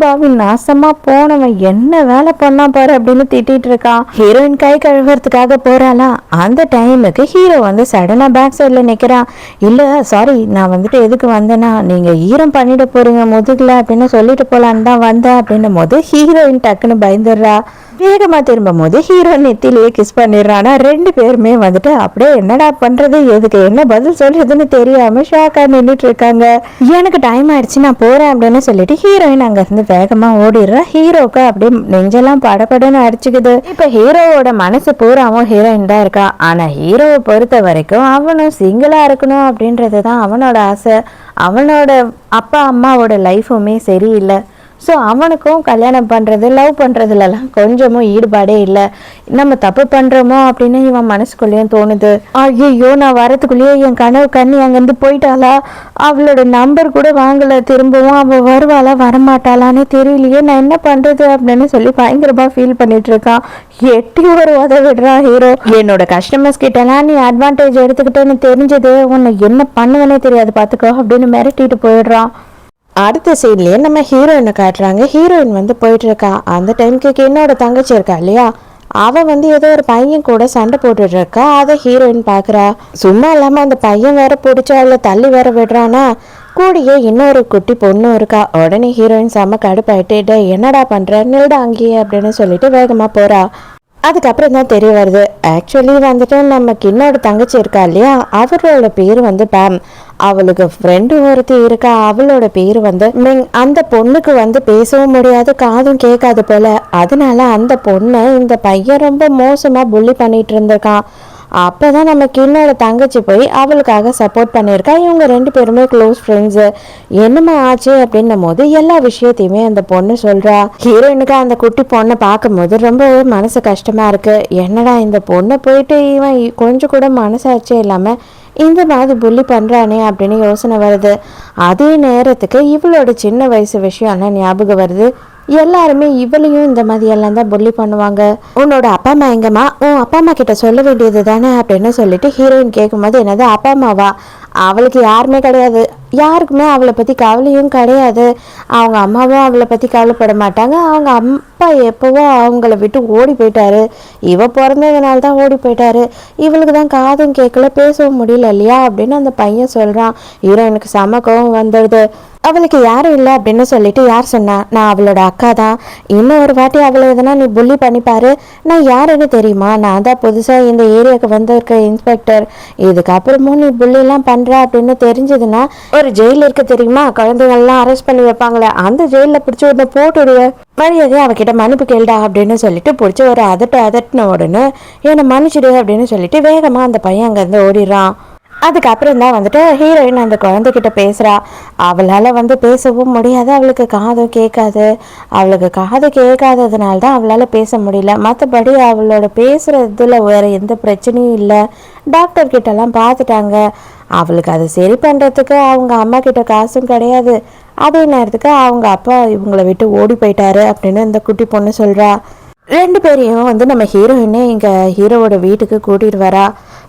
பாவி நாசமா போனவன் என்ன வேலை பண்ணா பாரு அப்படின்னு திட்டிட்டு இருக்கான். ஹீரோயின் கை கழுவுறதுக்காக போறாளா, அந்த டைமுக்கு ஹீரோ வந்து சடனா பேக் சைட்ல நிக்கிறான். இல்ல சாரி நான் வந்துட்டு எதுக்கு வந்தேன்னா, நீங்க ஈரம் பண்ணிட்டு போறீங்க முதுகுல அப்படின்னு சொல்லிட்டு போலான்னு தான் வந்தேன் அப்படின்னும் போது ஹீரோயின் டக்குன்னு பயந்துடுறா. வேகமா திரும்பும் போது ஹீரோ நெத்திலேயே கிஸ் பண்ணிடுறானா. 2 பேருமே வந்துட்டு அப்படியே என்னடா பண்றது, எதுக்கு என்ன பதில் சொல்றதுன்னு தெரியாம ஷாக்கா நின்றுட்டு இருக்காங்க. எனக்கு டைம் ஆயிடுச்சு நான் போறேன் அப்படின்னு சொல்லிட்டு ஹீரோயின் அங்க இருந்து வேகமா ஓடிடுறா. ஹீரோக்கு அப்படியே நெஞ்செல்லாம் படப்படன்னு அடிச்சுக்குது. இப்ப ஹீரோவோட மனசு பூராவும் ஹீரோயின் தான் இருக்கா. ஆனா ஹீரோவை பொறுத்த வரைக்கும் அவனும் சிங்கிளா இருக்கணும் அப்படின்றதுதான் அவனோட ஆசை. அவனோட அப்பா அம்மாவோட லைஃபுமே சரியில்லை. ஸோ அவனுக்கும் கல்யாணம் பண்ணுறது லவ் பண்ணுறதுலலாம் கொஞ்சமும் ஈடுபாடே இல்லை. நம்ம தப்பு பண்ணுறோமோ அப்படின்னு இவன் மனசுக்குள்ளேயும் தோணுது. ஐயோ நான் வரத்துக்குள்ளேயே என் கனவு கண்ணி அங்கேருந்து போயிட்டாளா, அவளோட நம்பர் கூட வாங்கலை, திரும்பவும் அவள் வருவாளா வரமாட்டாளான்னு தெரியலையே, நான் என்ன பண்ணுறது அப்படின்னு சொல்லி பயங்கரமாக ஃபீல் பண்ணிட்டு இருக்கான். எட்டி ஒரு உத விடுறான் ஹீரோ. என்னோட கஸ்டமர்ஸ் கிட்டலாம் நீ அட்வான்டேஜ் எடுத்துக்கிட்டேன்னு தெரிஞ்சது, உன்னை என்ன பண்ணுவனே தெரியாது பார்த்துக்கோ அப்படின்னு மிரட்டிட்டு போயிடுறான். அடுத்த சீன்லயே நம்ம ஹீரோயினை காட்டுறாங்க. ஹீரோயின் வந்து போயிட்டு இருக்கா. அந்த டைமுக்கு என்னோட தங்கச்சி இருக்கா இல்லையா, அவ வந்து ஏதோ ஒரு பையன் கூட சண்டை போட்டுட்டு இருக்கா. அதை ஹீரோயின் பாக்குறா. சும்மா இல்லாம அந்த பையன் வேற பிடிச்சா அவளை தள்ளி வேற விடுறானா. கூடியே இன்னொரு குட்டி பொண்ணும் இருக்கா. உடனே ஹீரோயின் செம்ம கடுப்பாயிட்டு, என்னடா பண்ற நில்டா அங்கேயே அப்படின்னு சொல்லிட்டு வேகமா போறா. அதுக்கப்புறம் தான் தெரிய வருது, ஆக்சுவலி வந்துட்டு நம்ம கின்னோட தங்கச்சி இருக்கா இல்லையா, அவரோட பேர் வந்து பேம். அவளுக்கு ஃப்ரெண்டு ஒருத்தி இருக்கா, அவளோட பேர் வந்து மிங். அந்த பொண்ணுக்கு வந்து பேசவும் முடியாது, காதும் கேட்காது போல. அதனால அந்த பொண்ணை இந்த பையன் ரொம்ப மோசமா புள்ளி பண்ணிட்டு இருந்திருக்கான். அப்பதான் நம்ம கின்னோட தங்கச்சி போய் அவளுக்காக சப்போர்ட் பண்ணியிருக்கா. இவங்க 2 பேருமே க்ளோஸ் ஃப்ரெண்ட்ஸு. என்னமா ஆச்சு அப்படின்னும் போது எல்லா விஷயத்தையுமே அந்த பொண்ணு சொல்றா. ஹீரோயினுக்கு அந்த குட்டி பொண்ணை பார்க்கும்போது ரொம்ப மனசு கஷ்டமா இருக்கு. என்னடா இந்த பொண்ணை போயிட்டு இவன் கொஞ்சம் கூட மனசாட்சியே இல்லாம இந்த மாதிரி புள்ளி பண்றானே அப்படின்னு யோசனை வருது. அதே நேரத்துக்கு இவளோட சின்ன வயசு விஷயம்லாம் ஞாபகம் வருது. எல்லாருமே இவளையும் இந்த மாதிரி எல்லாம் தான் புள்ளி பண்ணுவாங்க. உன்னோட அப்பா அம்மா எங்கம்மா, உன் அப்பா அம்மா கிட்ட சொல்ல வேண்டியது தானே அப்படின்னு சொல்லிட்டு ஹீரோயின் கேட்கும்போது, என்னது அப்பா அம்மாவா, அவளுக்கு யாருமே கிடையாது, யாருக்குமே அவளை பற்றி கவலையும் கிடையாது. அவங்க அம்மாவும் அவளை பற்றி கவலைப்பட மாட்டாங்க. அவங்க அப்பா எப்போவோ அவங்கள விட்டு ஓடி போயிட்டாரு. இவ பிறந்ததுனால தான் ஓடி போயிட்டாரு. இவளுக்கு தான் காதும் கேட்கல, பேசவும் முடியல இல்லையா அப்படின்னு அந்த பையன் சொல்கிறான். ஹீரோயினுக்கு செம கோவம் வந்துடுது. அவளுக்கு யாரும் இல்லை அப்படின்னு சொல்லிட்டு, யார் சொன்னா, நான் அவளோட அக்கா தான். இன்னும் ஒரு வாட்டி அவளை எதனா நீ புள்ளி பண்ணிப்பாரு, நான் யாருன்னு தெரியுமா, நான் தான் புதுசாக இந்த ஏரியாவுக்கு வந்திருக்க இன்ஸ்பெக்டர். இதுக்கப்புறமும் நீ புள்ளிலாம் பண்ணுற அப்படின்னு தெரிஞ்சதுன்னா ஒரு ஜெயில் இருக்கு தெரியுமா, குழந்தைங்கள்லாம் அரெஸ்ட் பண்ணி வைப்பாங்களே, அந்த ஜெயிலில் பிடிச்சி உடனே போட்டுடுவேன். மரியாதை அவகிட்ட மன்னிப்பு கேள்டா அப்படின்னு சொல்லிட்டு பிடிச்சி ஒரு அதட்டின உடனே என்னை மன்னிச்சிடு அப்படின்னு சொல்லிட்டு வேகமாக அந்த பையன் அங்கேருந்து ஓடிடுறான். அதுக்கப்புறம் தான் வந்துட்டு ஹீரோயின் அந்த குழந்தைகிட்ட பேசுகிறா. அவளால் வந்து பேசவும் முடியாது, அவளுக்கு காதும் கேட்காது. அவளுக்கு காது கேட்காததுனால தான் அவளால் பேச முடியல. மற்றபடி அவளோட பேசுகிறதுல வேறு எந்த பிரச்சனையும் இல்லை. டாக்டர் கிட்டலாம் பார்த்துட்டாங்க. அவளுக்கு அதை சரி பண்ணுறதுக்கு அவங்க அம்மா கிட்ட காசும் கிடையாது. அதே நேரத்துக்கு அவங்க அப்பா இவங்களை விட்டு ஓடி போயிட்டாரு அப்படின்னு இந்த குட்டி பொண்ணு சொல்கிறா. 2 பேரையும் வந்து நம்ம ஹீரோயினே இங்கே ஹீரோவோட வீட்டுக்கு கூட்டிகிட்டு வரா.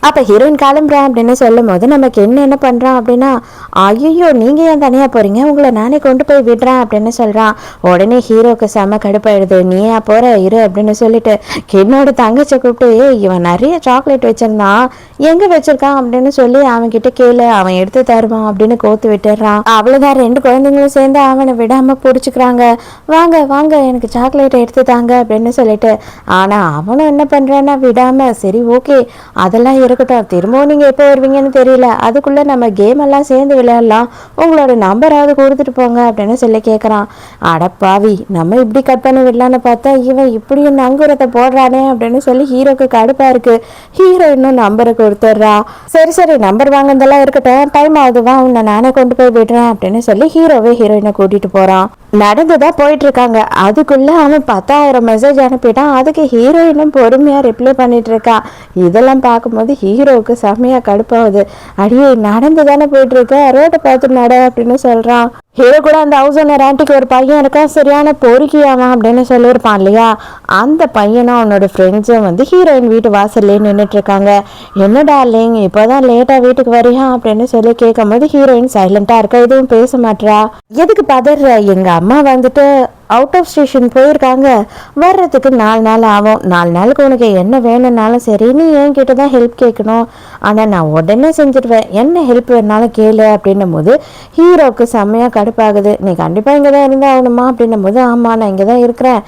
அப்போ ஹீரோயின் கிளம்புறேன் அப்படின்னு சொல்லும் போது நமக்கு என்ன பண்ணுறான் அப்படின்னா, ஐயோ நீங்கள் ஏன் தனியாக போகிறீங்க, உங்களை நானே கொண்டு போய் விடுறேன் அப்படின்னு சொல்கிறான். உடனே ஹீரோக்கு செம்ம கடுப்பாயிடுது. நீ ஏன் போகிற இரு அப்படின்னு சொல்லிட்டு என்னோட தங்கச்சை கூப்பிட்டு, இவன் நிறைய சாக்லேட் வச்சிருந்தான், எங்கே வச்சிருக்கான் அப்படின்னு சொல்லி அவன்கிட்ட கேளு, அவன் எடுத்து தருவான் அப்படின்னு கோத்து விட்டுறான். அவ்வளோதான், 2 குழந்தைங்களும் சேர்ந்து அவனை விடாமல் பிடிச்சிக்கிறாங்க. வாங்க வாங்க எனக்கு சாக்லேட்டை எடுத்து தாங்க அப்படின்னு சொல்லிட்டு. ஆனால் அவனும் என்ன பண்ணுறான்னா விடாமல், சரி ஓகே அதெல்லாம் இருக்கட்டும், திரும்பவும் நீங்கள் எப்போ வருவீங்கன்னு தெரியல, அதுக்குள்ளே நம்ம கேம் எல்லாம் சேர்ந்து விளையாடலாம், உங்களோட நம்பராவது கொடுத்துட்டு போங்க அப்படின்னு சொல்லி கேட்குறான். அடப்பாவி, நம்ம இப்படி கட் பண்ணி விடலான்னு பார்த்தா இவன் இப்படி நங்குரத்தை போடுறானே அப்படின்னு சொல்லி ஹீரோக்கு கடுப்பாக இருக்கு. ஹீரோ இன்னும் நம்பரை கொடுத்துட்றா. சரி சரி நம்பர் வாங்கினதெல்லாம் இருக்கட்டும், டைம் ஆகுதுவா, உன்னை நானே கொண்டு போய் விடுறேன் அப்படின்னு சொல்லி ஹீரோவே ஹீரோயினை கூட்டிகிட்டு போகிறான். நடந்துதான் போயிட்டு இருக்காங்க. அதுக்குள்ள அவன் 10,000 மெசேஜ் அனுப்பிட்டான். அதுக்கு ஹீரோயினும் பொறுமையா ரிப்ளை பண்ணிட்டு இருக்கா. இதெல்லாம் பார்க்கும்போது ஹீரோவுக்கு செம்மையா கடுப்பாகுது. அடியே நடந்து தானே போயிட்டு இருக்க, ரோட்டை பார்த்து நட அப்படின்னு சொல்றான். ஹீரோ கூட அந்த ஹவுஸ் ஓனர் ஆண்டிக்கு ஒரு பையன் இருக்கான், சரியான பொறுக்கியாவான் அப்படின்னு சொல்லியிருப்பான் இல்லையா, அந்த பையனும் அவனோட ஃப்ரெண்ட்ஸும் வந்து ஹீரோயின் வீட்டு வாசல்லே நின்றுட்டு இருக்காங்க. என்ன டார்லிங் இப்போதான் லேட்டா வீட்டுக்கு வரியா அப்படின்னு சொல்லி கேட்கும் போது ஹீரோயின் சைலண்டா இருக்கா, எதுவும் பேச மாட்டா. எதுக்கு பதற, எங்க அம்மா வந்துட்டு அவுட் ஆஃப் ஸ்டேஷன் போயிருக்காங்க, வர்றதுக்கு 4 நாள் ஆகும், 4 நாளுக்கு உனக்கு என்ன வேணும்னாலும் சரி நீ என்கிட்ட தான் ஹெல்ப் கேட்கணும், ஆனால் நான் உடனே செஞ்சுடுவேன், என்ன ஹெல்ப் வேணாலும் கேளு அப்படின்னும் போது ஹீரோவுக்கு செம்மையாக கடுப்பாகுது. நீ கண்டிப்பாக இங்கே தான் இருந்தால் ஆகணுமா அப்படின்னும் போது, ஆமாம் நான் இங்கே தான் இருக்கிறேன்,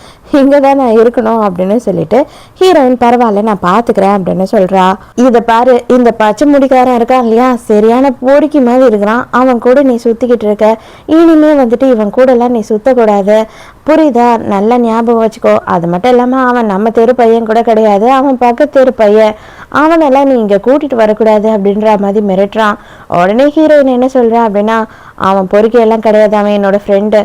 இங்கே தான் நான் இருக்கணும் அப்படின்னு சொல்லிட்டு ஹீரோயின் பரவாயில்ல நான் பார்த்துக்கிறேன் அப்படின்னு சொல்கிறா. இதை பாரு, இந்த பச்சை முடிக்காரன் இருக்கான் இல்லையா, சரியான பொறுக்கி மாதிரி இருக்கிறான், அவன் கூட நீ சுற்றிக்கிட்டு இருக்க, இனிமே வந்துட்டு இவன் கூடலாம் நீ சுற்றக்கூடாது, புரியுதா, நல்ல ஞாபகம் வச்சுக்கோ. அது மட்டும் இல்லாமல் அவன் நம்ம தெரு பையன் கூட கிடையாது, அவன் பக்கத்து தெரு பையன், அவனெல்லாம் நீ இங்கே கூட்டிகிட்டு வரக்கூடாது அப்படின்ற மாதிரி மிரட்டுறான். உடனே ஹீரோயின் என்ன சொல்கிறான் அப்படின்னா, அவன் பொறுக்கையெல்லாம் கிடையாது, அவன் என்னோட ஃப்ரெண்டு,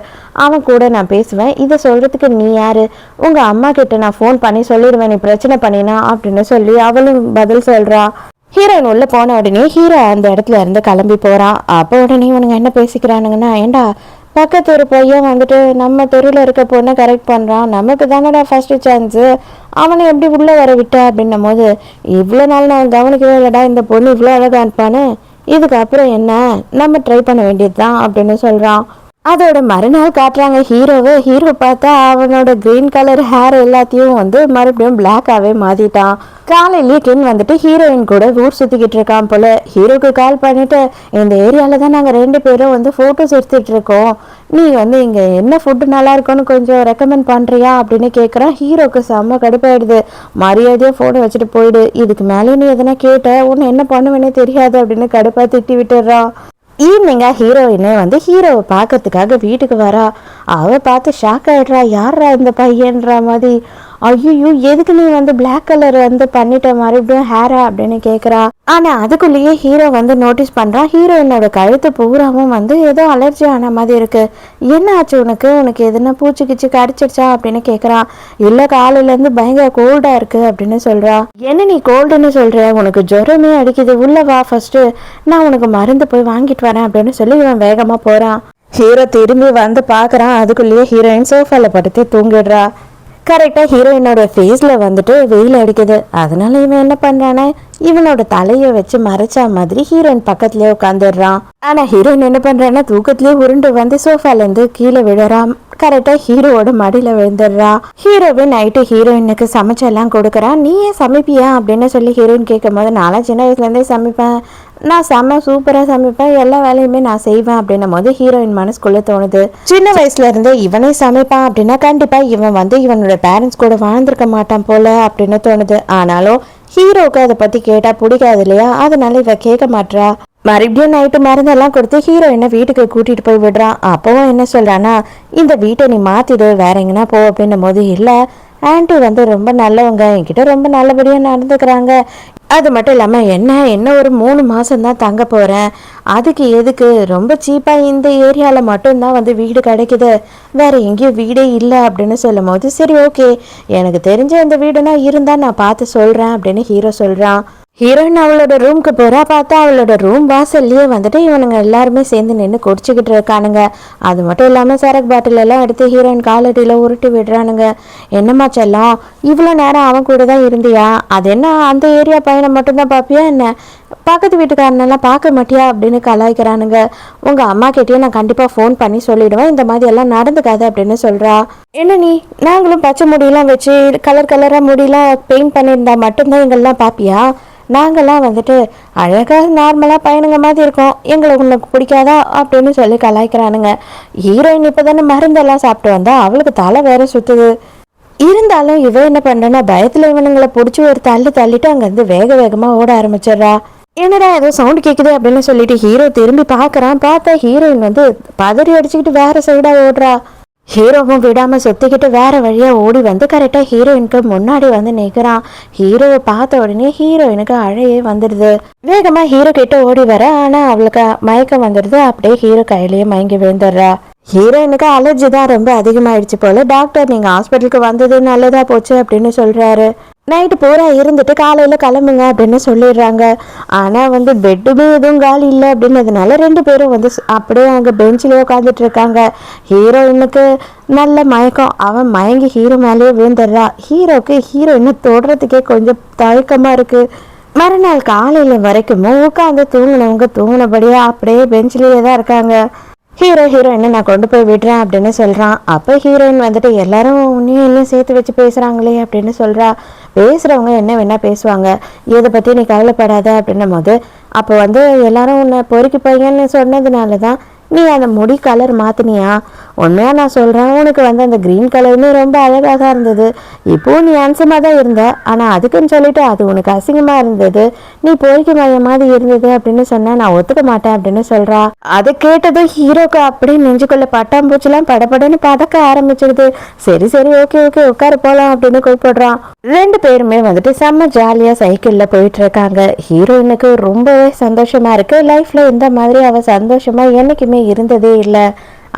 அவன் கூட நான் பேசுவேன், இதை சொல்கிறதுக்கு நீ யார், உங்கள் அம்மா கிட்ட நான் ஃபோன் பண்ணி சொல்லிடுவேன் நீ பிரச்சனை பண்ணினா அப்படின்னு சொல்லி அவளும் பதில் சொல்கிறா. ஹீரோயின் உள்ள போன உடனே ஹீரோ அந்த இடத்துல இருந்து கிளம்பி போகிறான். அப்போ உடனே இவனுங்க என்ன பேசிக்கிறானுங்கன்னா, ஏண்டா பக்கத்து ஒரு பையன் வந்துட்டு நம்ம தெருவில் இருக்க பொண்ணை கரெக்ட் பண்ணுறான், நமக்கு தானடா ஃபர்ஸ்ட் சான்ஸு, அவனை எப்படி உள்ளே வர விட்ட அப்படின்னும் போது, இவ்வளோ நாள் நான் கவனிக்கவே இல்லைடா, இந்த பொண்ணு இவ்வளோ அழகாக அனுப்பானு, இதுக்கப்புறம் என்ன நம்ம ட்ரை பண்ண வேண்டியது தான் அப்படின்னு சொல்கிறான். அதோட மறுநாள் காட்டுறாங்க ஹீரோவை. ஹீரோ பார்த்தா அவனோட கிரீன் கலர் ஹேர் எல்லாத்தையும் வந்து மறுபடியும் பிளாக்காவே மாத்திட்டான். காலையிலேயே கின் வந்துட்டு ஹீரோயின் கூட ஊர் சுத்திக்கிட்டு இருக்கான் போல. ஹீரோக்கு கால் பண்ணிட்டு, இந்த ஏரியால தான் நாங்கள் 2 பேரும் வந்து போட்டோஸ் எடுத்துட்டு இருக்கோம், நீ வந்து இங்க என்ன ஃபுட்டு நல்லா இருக்கும்னு கொஞ்சம் ரெக்கமெண்ட் பண்றியா அப்படின்னு கேட்குறான். ஹீரோக்கு செம்ம கடுப்பாயிடுது. மரியாதையா ஃபோனை வச்சுட்டு போயிடு, இதுக்கு மேலே நீ எதனா கேட்ட உன்னை என்ன பண்ணுவேனே தெரியாது அப்படின்னு கடுப்பா திட்டி விட்டுறான். ஈவினிங்கா ஹீரோயினே வந்து ஹீரோவை பார்க்கறதுக்காக வீட்டுக்கு வரா. அவ பார்த்து ஷாக் ஆயிடுறா, யாரா இந்த பையன்ற மாதிரி. ஐயோ எதுக்கு நீ வந்து பிளாக் கலர் வந்து பண்ணிட்ட மறுபடியும் ஹேரா அப்படின்னு கேட்குறா. ஆனால் அதுக்குள்ளேயே ஹீரோ வந்து நோட்டீஸ் பண்ணுறான், ஹீரோயினோட கழுத்து பூராவும் வந்து ஏதோ அலர்ஜி ஆன மாதிரி இருக்கு. என்ன ஆச்சு உனக்கு, உனக்கு எதுனா பூச்சி கிச்சு கடிச்சிருச்சா அப்படின்னு கேட்குறான். இல்லை காலையிலேருந்து பயங்கர கோல்டாக இருக்கு அப்படின்னு சொல்கிறா. என்ன நீ கோல்டுன்னு சொல்கிற, உனக்கு ஜுரமே அடிக்குது, உள்ள வா ஃபர்ஸ்ட்டு, நான் உனக்கு மருந்து போய் வாங்கிட்டு வரேன் அப்படின்னு சொல்லி இவன் வேகமாக போகிறான். ஹீரோ திரும்பி வந்து பார்க்குறான், அதுக்குள்ளேயே ஹீரோயின் சோஃபாவில் படுத்து தூங்கிடுறா. கரெக்டாக ஹீரோயினோட ஃபேஸில் வந்துட்டு வெயில் அடிக்குது. அதனால இவன் என்ன பண்ணுறான்னா இவனோட தலையை வச்சு மறைச்சா மாதிரி ஹீரோயின் பக்கத்துலேயே உட்காந்துடுறான். ஆனால் ஹீரோயின் என்ன பண்ணுறான்னா தூக்கத்துலேயே உருண்டு வந்து சோஃபாலேருந்து கீழே விழுறான். கரெக்டாக ஹீரோவோட மடியில் விழுந்துடுறா. ஹீரோவே நைட்டு ஹீரோயினுக்கு சமைச்செல்லாம் கொடுக்குறான். நீ ஏன் சமைப்பியா அப்படின்னு சொல்லி ஹீரோயின் கேட்கும் போது, நானும் சின்ன வயசுலேருந்தே சமைப்பேன், நான் சூப்பராக சமைப்பேன், எல்லா வேலையுமே நான் செய்வேன் அப்படின்னும் போது ஹீரோயின் மனசுக்குள்ளே தோணுது, சின்ன வயசுல இருந்தே இவனே சமைப்பான் அப்படின்னா கண்டிப்பாக இவன் வந்து இவனோட பேரண்ட்ஸ் கூட வாழ்ந்திருக்க மாட்டான் போல அப்படின்னு தோணுது. ஆனாலும் ஹீரோவுக்கு அதை பற்றி கேட்டால் பிடிக்காது இல்லையா, அதனால இவ கேட்க மாட்றா. மறுபடியும் நைட்டு மருந்தெல்லாம் கொடுத்து ஹீரோயினை வீட்டுக்கு கூட்டிகிட்டு போய் விடுறான். அப்போவும் என்ன சொல்கிறான்னா, இந்த வீட்டை நீ மாற்றிடு, வேற எங்கன்னா போ அப்படின்னும் போது, இல்லை ஆன்ட்டி வந்து ரொம்ப நல்லவங்க, என்கிட்ட ரொம்ப நல்லபடியாக நடந்துக்கிறாங்க, அது மட்டும் இல்லாமல் என்ன ஒரு 3 மாதம்தான் தங்க போகிறேன், அதுக்கு எதுக்கு, ரொம்ப சீப்பாக இந்த ஏரியாவில் மட்டும்தான் வந்து வீடு கிடைக்குது, வேறு எங்கேயும் வீடே இல்லை அப்படின்னு சொல்லும் போது, சரி ஓகே எனக்கு தெரிஞ்ச இந்த வீடுனா இருந்தால் நான் பார்த்து சொல்கிறேன் அப்படின்னு ஹீரோ சொல்கிறான். ஹீரோயின் அவளோட ரூம்க்கு போறா. பார்த்தா அவளோட ரூம் வாசல்லையே வந்துட்டு இவனுங்க எல்லாருமே சேர்ந்து நின்று குடிச்சிக்கிட்டு இருக்கானுங்க. அது மட்டும் இல்லாமல் சரக்கு பாட்டில் எல்லாம் எடுத்து ஹீரோயின் காலடியில் உருட்டி விடுறானுங்க. என்னம்மா செல்லம், இவ்வளோ நேரம் அவன் கூட தான் இருந்தியா? அது என்ன அந்த ஏரியா பையனை மட்டும்தான் பார்ப்பியா என்ன? பக்கத்து வீட்டுக்காரனெல்லாம் பார்க்க மாட்டியா அப்படின்னு கலாய்க்கிறானுங்க. உங்கள் அம்மா கிட்டேயே நான் கண்டிப்பாக ஃபோன் பண்ணி சொல்லிவிடுவேன், இந்த மாதிரி எல்லாம் நடந்துக்காது அப்படின்னு சொல்கிறா. என்ன நீ, நாங்களும் பச்சை முடியெல்லாம் வச்சு கலர் கலராக முடியெல்லாம் பெயிண்ட் பண்ணியிருந்தா மட்டும்தான் எங்கெல்லாம் பார்ப்பியா? நாங்கள்லாம் வந்துட்டு அழகாக நார்மலாக பையனுங்க மாதிரி இருக்கோம், எங்களை உனக்கு பிடிக்காதா அப்படின்னு சொல்லி கலாய்க்கிறானுங்க. ஹீரோயின் இப்போ தானே மருந்தெல்லாம் சாப்பிட்டு வந்தா, அவளுக்கு தலை வேற சுற்றுது. இருந்தாலும் இவ என்ன பண்ணுறேன்னா பயத்தில் இவனுங்களை பிடிச்சி ஒரு தள்ளிட்டு அங்கேருந்து வேக வேகமாக ஓட ஆரம்பிச்சிடுறா. என்னடா ஏதோ சவுண்ட் கேட்குது அப்படின்னு சொல்லிட்டு ஹீரோ திரும்பி பார்க்குறான். பார்த்தா ஹீரோயின் வந்து பதறி அடிச்சுக்கிட்டு வேற சைடாக ஓடுறா. ஹீரோவும் விடாமல் சுற்றிக்கிட்டு வேற வழியாக ஓடி வந்து கரெக்டாக ஹீரோயினுக்கு முன்னாடி வந்து நிற்கிறான். ஹீரோவை பார்த்த உடனே ஹீரோயினுக்கு அழையே வந்துடுது. வேகமாக ஹீரோ கிட்ட ஓடி வர, ஆனால் அவளுக்கு மயக்கம் வந்துடுது. அப்படியே ஹீரோ கையிலேயே மயங்கி விழுந்துடுறா. ஹீரோயினுக்கு அலர்ஜி தான் ரொம்ப அதிகமாகிடுச்சு போல. டாக்டர் நீங்கள் ஹாஸ்பிட்டலுக்கு வந்தது நல்லதா போச்சு அப்படின்னு சொல்கிறாரு. நைட்டு பூரா இருந்துட்டு காலையில் கிளம்புங்க அப்படின்னு சொல்லிடுறாங்க. ஆனால் வந்து பெட்டுமே எதுவும் காலி இல்லை அப்படின்னதுனால 2 பேரும் வந்து அப்படியே அங்கே பெஞ்சிலே உட்காந்துட்டு இருக்காங்க. ஹீரோயினுக்கு நல்ல மயக்கம். அவன் மயங்கி ஹீரோ மேலேயே விழுந்துடுறா. ஹீரோக்கு ஹீரோயினை தொடுறதுக்கே கொஞ்சம் தயக்கமாக இருக்குது. மறுநாள் காலையில் வரைக்கும் உட்காந்து தூங்கினவங்க தூங்கினபடியே அப்படியே பெஞ்சிலேயே தான் இருக்காங்க. ஹீரோயினை நான் கொண்டு போய் விடுறேன் அப்படின்னு சொல்கிறான். அப்போ ஹீரோயின் வந்துட்டு எல்லாரும் இன்னும் சேர்த்து வச்சு பேசுகிறாங்களே அப்படின்னு சொல்கிறா. பேசுகிறவங்க என்ன வேணால் பேசுவாங்க, இதை பற்றி நீ கவலைப்படாத அப்படின்னும் போது, அப்போ வந்து எல்லாரும் உன்னை பொறுக்கி பையன்னு சொன்னதுனால தான் நீ அந்த முடி கலர் மாற்றினியா? உண்மையாக நான் சொல்கிறேன், உனக்கு வந்து அந்த க்ரீன் கலருமே ரொம்ப அழகாக தான் இருந்தது. இப்போது நீ அம்சமாக தான் இருந்த, ஆனால் அதுக்குன்னு சொல்லிட்டு அது உனக்கு அசிங்கமாக இருந்தது, நீ பொறுக்கி மைய மாதிரி இருந்தது அப்படின்னு சொன்னால் நான் ஒத்துக்க மாட்டேன் அப்படின்னு சொல்கிறா. அதை கேட்டதும் ஹீரோக்கு அப்படியே நெஞ்சுக்குள்ள பட்டாம்பூச்சிலாம் படப்படன்னு பதக்க ஆரம்பிச்சிடுது. சரி சரி ஓகே ஓகே உட்காரு போகலாம் அப்படின்னு கூப்பிடுறான். 2 பேருமே வந்துட்டு செம்ம ஜாலியாக சைக்கிளில் போயிட்டு இருக்காங்க. ஹீரோயினுக்கு ரொம்பவே சந்தோஷமா இருக்கு. லைஃப்ல இந்த மாதிரி அவ சந்தோஷமா என்னைக்குமே இருந்ததே இல்லை.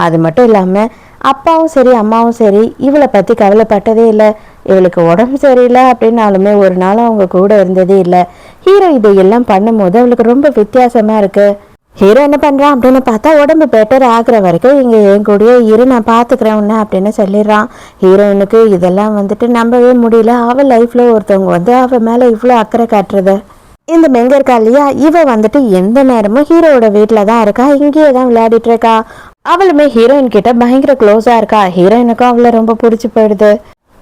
அது மட்டும் இல்லாமல் அப்பாவும் சரி அம்மாவும் சரி இவளை பற்றி கவலைப்பட்டதே இல்லை. இவளுக்கு உடம்பு சரியில்லை அப்படின்னாலுமே ஒரு நாள் அவங்க கூட இருந்ததே இல்லை. ஹீரோ இதையெல்லாம் பண்ணும்போது அவளுக்கு ரொம்ப வித்தியாசமாக இருக்குது. ஹீரோ என்ன பண்ணுறான் அப்படின்னு பார்த்தா, உடம்பு பெட்டர் ஆகுற வரைக்கும் இங்கே என் கூடயே இரு, நான் பார்த்துக்கிறேன் உன்ன அப்படின்னு சொல்லிடுறான். ஹீரோயினுக்கு இதெல்லாம் வந்துட்டு நம்பவே முடியல. அவள் லைஃப்பில் ஒருத்தவங்க வந்து அவள் மேலே இவ்வளோ அக்கறை காட்டுறது. இந்த மெங்க இருக்கா இல்லையா, இவ வந்துட்டு எந்த நேரமும் ஹீரோவோட வீட்டில் தான் இருக்கா, இங்கேயே தான் விளையாடிட்டு இருக்கா. அவளுமே ஹீரோயின் கிட்ட பயங்கர க்ளோஸாக இருக்கா. ஹீரோயினுக்கும் அவளை ரொம்ப பிடிச்சி போயிடுது.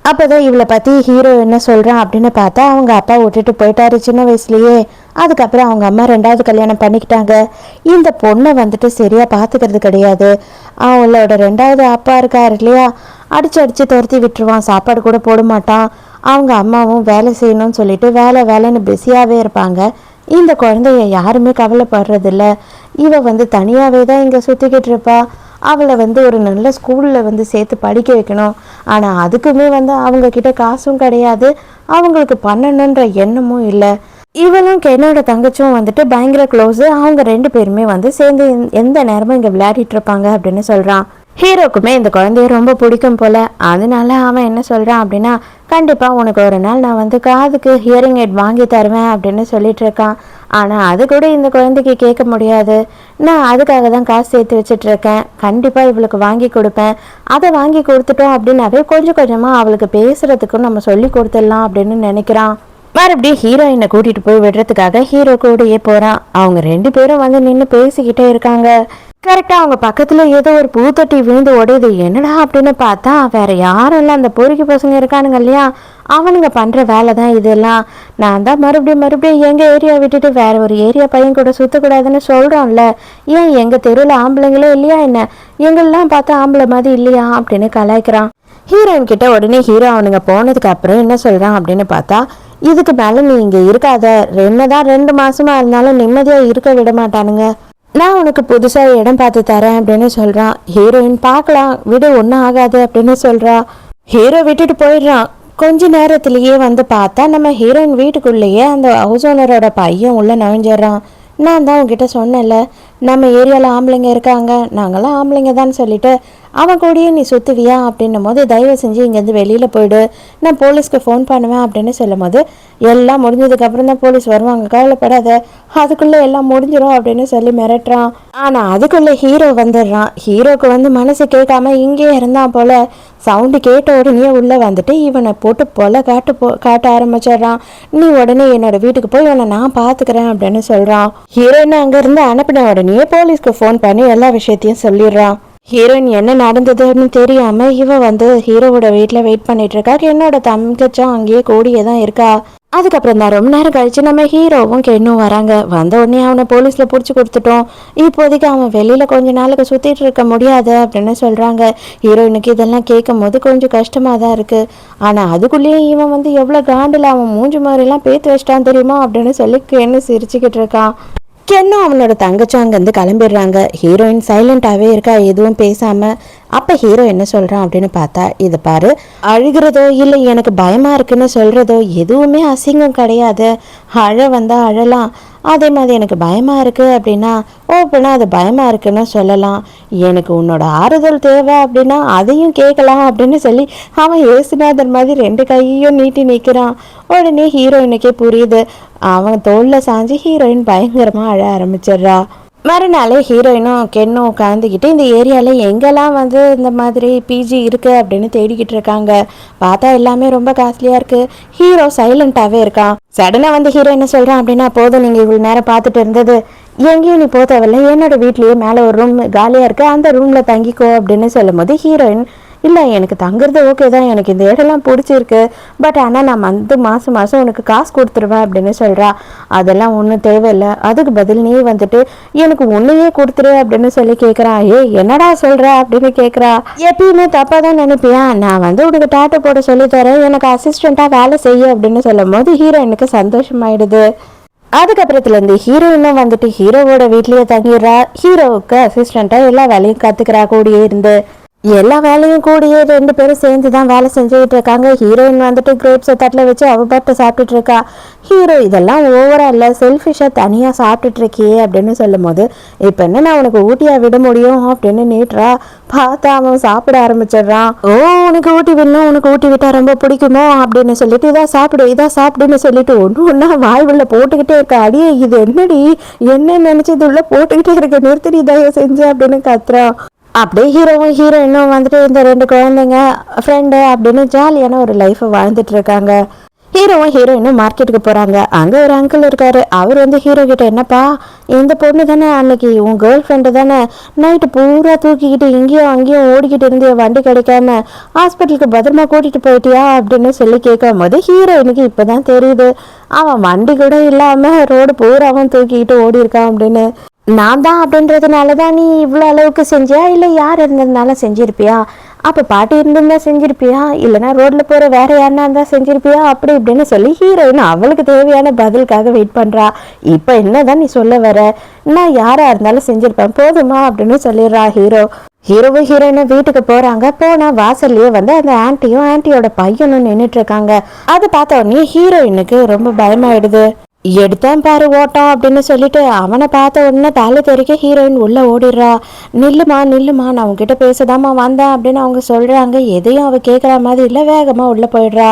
அப்போதான் இவளை பற்றி ஹீரோ என்ன சொல்கிறான் அப்படின்னு பார்த்தா, அவங்க அப்பா விட்டுட்டு போயிட்டாரு சின்ன வயசுலேயே. அதுக்கப்புறம் அவங்க அம்மா 2வது கல்யாணம் பண்ணிக்கிட்டாங்க. இந்த பொண்ணை வந்துட்டு சரியாக பார்த்துக்கிறது கிடையாது. அவளோட 2வது அப்பா இருக்கார் இல்லையா, அடித்து துரத்தி விட்டுருவான், சாப்பாடு கூட போட மாட்டான். அவங்க அம்மாவும் வேலை செய்யணும்னு சொல்லிட்டு வேலைன்னு பிஸியாகவே இருப்பாங்க. இந்த குழந்தைய யாருமே கவலைப்படுறதில்ல. இவ வந்து தனியாகவே தான் இங்கே சுற்றிக்கிட்டு இருப்பா. அவளை வந்து ஒரு நல்ல ஸ்கூலில் வந்து சேர்த்து படிக்க வைக்கணும். ஆனால் அதுக்குமே வந்து அவங்கக்கிட்ட காசும் கிடையாது, அவங்களுக்கு பண்ணணுன்ற எண்ணமும் இல்லை. இவளும் கென்னோட தங்கச்சும் வந்துட்டு பயங்கர க்ளோஸு. அவங்க 2 பேருமே வந்து சேர்ந்து எந்த நேரமும் இங்கே விளையாடிட்டு இருப்பாங்க அப்படின்னு சொல்கிறான். ஹீரோக்குமே இந்த குழந்தைய ரொம்ப பிடிக்கும் போல். அதனால அவன் என்ன சொல்கிறான் அப்படின்னா, கண்டிப்பாக உனக்கு ஒரு நாள் நான் வந்து காதுக்கு ஹியரிங் எட் வாங்கி தருவேன் அப்படின்னு சொல்லிட்டு இருக்கான். ஆனால் அது கூட இந்த குழந்தைக்கு கேட்க முடியாது. நான் அதுக்காக தான் காசு சேர்த்து வச்சிட்ருக்கேன், கண்டிப்பாக இவளுக்கு வாங்கி கொடுப்பேன். அதை வாங்கி கொடுத்துட்டோம் அப்படின்னாவே கொஞ்சம் கொஞ்சமாக அவளுக்கு பேசுகிறதுக்கும் நம்ம சொல்லி கொடுத்துடலாம் அப்படின்னு நினைக்கிறான். மறுபடியும் ஹீரோயினை கூட்டிகிட்டு போய் விடுறதுக்காக ஹீரோ கூடயே போகிறான். அவங்க 2 பேரும் வந்து நின்று பேசிக்கிட்டே இருக்காங்க. கரெக்டாக அவங்க பக்கத்தில் ஏதோ ஒரு பூத்தொட்டி விழுந்து உடையுது. என்னடா அப்படின்னு பார்த்தா வேற யாரும் இல்லை, அந்த பொறுக்கி பசங்க இருக்கானுங்க இல்லையா, அவனுங்க பண்ணுற வேலை தான் இதெல்லாம். நான் தான் மறுபடியும் எங்கள் ஏரியா விட்டுட்டு வேற ஒரு ஏரியா பையன் கூட சுற்றக்கூடாதுன்னு சொல்கிறோம்ல, ஏன் எங்கள் தெருவில் ஆம்பளைங்களே இல்லையா என்ன, எங்களெலாம் பார்த்தா ஆம்பளை மாதிரி இல்லையா அப்படின்னு கலாய்க்கிறான். ஹீரோயின் கிட்ட உடனே ஹீரோ அவனுங்க போனதுக்கு அப்புறம் என்ன சொல்கிறான் அப்படின்னு பார்த்தா, இதுக்கு மேலே நீ இங்கே இருக்காத, என்னதான் 2 மாசமா இருந்தாலும் நிம்மதியாக இருக்க விட மாட்டானுங்க, நான் உனக்கு புதுசாக இடம் பார்த்து தரேன் அப்படின்னு சொல்கிறான். ஹீரோயின் பார்க்கலாம் விடு, ஒன்றும் ஆகாது அப்படின்னு சொல்கிறா. ஹீரோ விட்டுட்டு போயிடுறான். கொஞ்ச நேரத்துலேயே வந்து பார்த்தா நம்ம ஹீரோயின் வீட்டுக்குள்ளேயே அந்த ஹவுஸ் ஓனரோட பையன் உள்ளே நுழைஞ்சிட்றான். நான் தான் உங்ககிட்ட சொன்னேன்ல, நம்ம ஏரியாவில் ஆம்பளைங்க இருக்காங்க, நாங்களாம் ஆம்பளைங்க தான் சொல்லிட்டு அவன் கூடயே நீ சுற்றுவியா அப்படின்னும் போது தயவு செஞ்சு இங்கேருந்து வெளியில் போயிடு, நான் போலீஸ்க்கு ஃபோன் பண்ணுவேன் அப்படின்னு சொல்லும் போது எல்லாம் முடிஞ்சதுக்கப்புறம் தான் போலீஸ் வருவாங்க, கவலைப்படாத, அதுக்குள்ளே எல்லாம் முடிஞ்சிடும் அப்படின்னு சொல்லி மிரட்டுறான். ஆனால் அதுக்குள்ளே ஹீரோ வந்துடுறான். ஹீரோக்கு வந்து மனசு கேட்காம இங்கே இருந்தான் போல. சவுண்டு கேட்ட உடனே உள்ளே வந்துட்டு இவனை போட்டு போல காட்ட ஆரம்பிச்சிடுறான். நீ உடனே என்னோட வீட்டுக்கு போய் இவனை நான் பார்த்துக்கிறேன் அப்படின்னு சொல்கிறான். ஹீரோயின் அங்கேருந்து அனுப்பின உடனே போலீஸ்க்கு ஃபோன் பண்ணி எல்லா விஷயத்தையும் சொல்லிடுறான். ஹீரோயின் என்ன நடந்ததுன்னு தெரியாம இவ வந்து ஹீரோவோட வீட்டில் வெயிட் பண்ணிட்டு இருக்கா. என்னோட தங்கச்சும் அங்கேயே கூடியே தான் இருக்கா. அதுக்கப்புறம் தான் ரொம்ப நேரம் கழிச்சு நம்ம ஹீரோவும் கென்னும் வராங்க. வந்த உடனே அவனை போலீஸ்ல பிடிச்சி கொடுத்துட்டோம், இப்போதைக்கு அவன் வெளியில கொஞ்ச நாளுக்கு சுத்திட்டு இருக்க முடியாது அப்படின்னு சொல்றாங்க. ஹீரோயினுக்கு இதெல்லாம் கேட்கும் போது கொஞ்சம் கஷ்டமா தான் இருக்கு. ஆனா அதுக்குள்ளேயே இவன் வந்து எவ்வளவு காண்டில் அவன் மூஞ்சி மாதிரி எல்லாம் பேத்து வச்சிட்டான் தெரியுமா அப்படின்னு சொல்லி கென்னு சிரிச்சுக்கிட்டு இருக்கான். கென்னும் அவனோட தங்கச்சும் அங்கேருந்து கிளம்பிடுறாங்க. ஹீரோயின் சைலண்டாகவே இருக்கா, எதுவும் பேசாமல். அப்போ ஹீரோ என்ன சொல்கிறான் அப்படின்னு பார்த்தா, இதை பாரு, அழுகிறதோ இல்லை எனக்கு பயமாக இருக்குன்னு சொல்கிறதோ எதுவுமே அசிங்கம் கிடையாது. அழ வந்தால் அழலாம், அதே மாதிரி எனக்கு பயமாக இருக்குது அப்படின்னா ஓப்பனாக அது பயமாக இருக்குன்னு சொல்லலாம். எனக்கு உன்னோட ஆறுதல் தேவை அப்படின்னா அதையும் கேட்கலாம் அப்படின்னு சொல்லி அவன் ஏசுநாதர் மாதிரி ரெண்டு கையையும் நீட்டி நிற்கிறான். உடனே ஹீரோயினுக்கே புரியுது. அவன் தோளில் சாஞ்சு ஹீரோயின் பயங்கரமாக அழ ஆரம்பிச்சிடுறா. மறுநாளே ஹீரோயினும் கென்னும் உட்காந்துக்கிட்டு இந்த ஏரியாவில் எங்கெல்லாம் வந்து இந்த மாதிரி பிஜி இருக்குது அப்படின்னு தேடிக்கிட்டு இருக்காங்க. பார்த்தா எல்லாமே ரொம்ப காஸ்ட்லியாக இருக்குது. ஹீரோ சைலண்ட்டாகவே இருக்கான். சடனாக வந்து ஹீரோ என்ன சொல்கிறான் அப்படின்னா, போதும் நீங்கள் இவ்வளோ நேரம் பார்த்துட்டு இருந்தது, எங்கேயும் நீ போத்தவில்லை, என்னோட வீட்லேயே மேலே ஒரு ரூம் காலியாக இருக்குது, அந்த ரூமில் தங்கிக்கோ அப்படின்னு சொல்லும் போது ஹீரோயின், இல்லை எனக்கு தங்குறது ஓகே தான், எனக்கு இந்த இடம்லாம் பிடிச்சிருக்கு, பட் ஆனால் நான் வந்து மாதம் உனக்கு காசு கொடுத்துருவேன் அப்படின்னு சொல்கிறா. அதெல்லாம் ஒன்றும் தேவையில்லை, அதுக்கு பதில் நீ வந்துட்டு எனக்கு ஒன்றையே கொடுத்துரு அப்படின்னு சொல்லி கேட்குறான். என்னடா சொல்கிற அப்படின்னு கேட்குறா. எப்பயுமே தப்பாக தான் நினைப்பியா, நான் வந்து உனக்கு டாட்டோ போட சொல்லித்தரேன், எனக்கு அசிஸ்டண்ட்டாக வேலை செய்ய அப்படின்னு சொல்லும் போது ஹீரோயினுக்கு சந்தோஷமாயிடுது. அதுக்கப்புறத்துலேருந்து ஹீரோயினும் வந்துட்டு ஹீரோவோட வீட்லேயே தங்கிடுறா. ஹீரோவுக்கு அசிஸ்டண்ட்டாக எல்லா வேலையும் கற்றுக்கிறா கூடியே இருந்து. எல்லா வேலையும் கூடியே ரெண்டு பேரும் சேர்ந்து தான் வேலை செஞ்சுக்கிட்டு இருக்காங்க. ஹீரோயின் வந்துட்டு கிரேப்ஸை தட்டில் வச்சு அவ பாட்டு சாப்பிட்டுட்டு இருக்கா. ஹீரோ இதெல்லாம் ஓவரா இல்லை, செல்ஃபிஷாக தனியாக சாப்பிட்டுட்டு இருக்கியே அப்படின்னு சொல்லும் போது, இப்போ என்ன நான் உனக்கு ஊட்டியாக விட முடியும் அப்படின்னு நீட்டுறா. பார்த்தா அவன் சாப்பிட ஆரம்பிச்சிடுறான். ஓ, உனக்கு ஊட்டி விடணும், உனக்கு ஊட்டி விட்டா ரொம்ப பிடிக்குமோ அப்படின்னு சொல்லிட்டு இதான் சாப்பிடுன்னு சொல்லிட்டு ஒன்று ஒன்றா வாய் உள்ள போட்டுக்கிட்டே இருக்க. அடியே இது என்னடி, என்ன நினைச்சது உள்ள போட்டுக்கிட்டே இருக்க, நிறுத்தி தயவு செஞ்சு அப்படின்னு கத்துறான். அப்படியே ஹீரோவும் ஹீரோயினும் வந்துட்டு இந்த ரெண்டு குழந்தைங்க ஃப்ரெண்டு அப்படின்னு ஜாலியான ஒரு லைஃப்பை வாழ்ந்துட்டு இருக்காங்க. ஹீரோவும் ஹீரோயினும் மார்க்கெட்டுக்கு போகிறாங்க. அங்கே ஒரு அங்கிள் இருக்காரு. அவர் வந்து ஹீரோ கிட்ட, என்னப்பா இந்த பொண்ணு தானே அன்னைக்கு உன் கேர்ள் ஃப்ரெண்டு தானே நைட்டு பூரா தூக்கிக்கிட்டு இங்கேயும் அங்கேயும் ஓடிக்கிட்டு இருந்து வண்டி கிடைக்காம ஹாஸ்பிட்டலுக்கு பத்திரமா கூட்டிகிட்டு போயிட்டியா அப்படின்னு சொல்லி கேட்கும் போது ஹீரோயினுக்கு இப்போ தான் தெரியுது, அவன் வண்டி கூட இல்லாமல் ரோடு பூராவும் தூக்கிக்கிட்டு ஓடி இருக்கான் அப்படின்னு. நான் தான் அப்படின்றதுனால தான் நீ இவ்வளோ அளவுக்கு செஞ்சியா, இல்லை யார் இருந்ததுனால செஞ்சிருப்பியா, அப்போ பாட்டி இருந்திருந்தா செஞ்சிருப்பியா, இல்லைனா ரோட்டில் போகிற வேற யாருனா இருந்தால் செஞ்சிருப்பியா அப்படி இப்படின்னு சொல்லி ஹீரோயின் அவளுக்கு தேவையான பதிலுக்காக வெயிட் பண்ணுறா. இப்போ என்னதான் நீ சொல்ல வர, நான் யாராக இருந்தாலும் செஞ்சிருப்பேன் போதுமா அப்படின்னு சொல்லிடுறா ஹீரோ. ஹீரோவும் ஹீரோயினும் வீட்டுக்கு போகிறாங்க. போனால் வாசல்லையே வந்து அந்த ஆன்ட்டியோட பையனும் நின்றுட்டு இருக்காங்க. அதை பார்த்த உடனே ஹீரோயினுக்கு ரொம்ப பயமாயிடுது. எடுத்தேன் பாரு ஓட்டம் அப்படின்னு சொல்லிட்டு அவனை பார்த்த உடனே தலை தெறிக்க ஹீரோயின் உள்ள ஓடிடுறா. நில்லுமா நான் உங்ககிட்ட பேசதாமா வந்தேன் அப்படின்னு அவங்க சொல்றாங்க. எதையும் அவ கேட்குற மாதிரி இல்லை, வேகமா உள்ள போயிடுறா.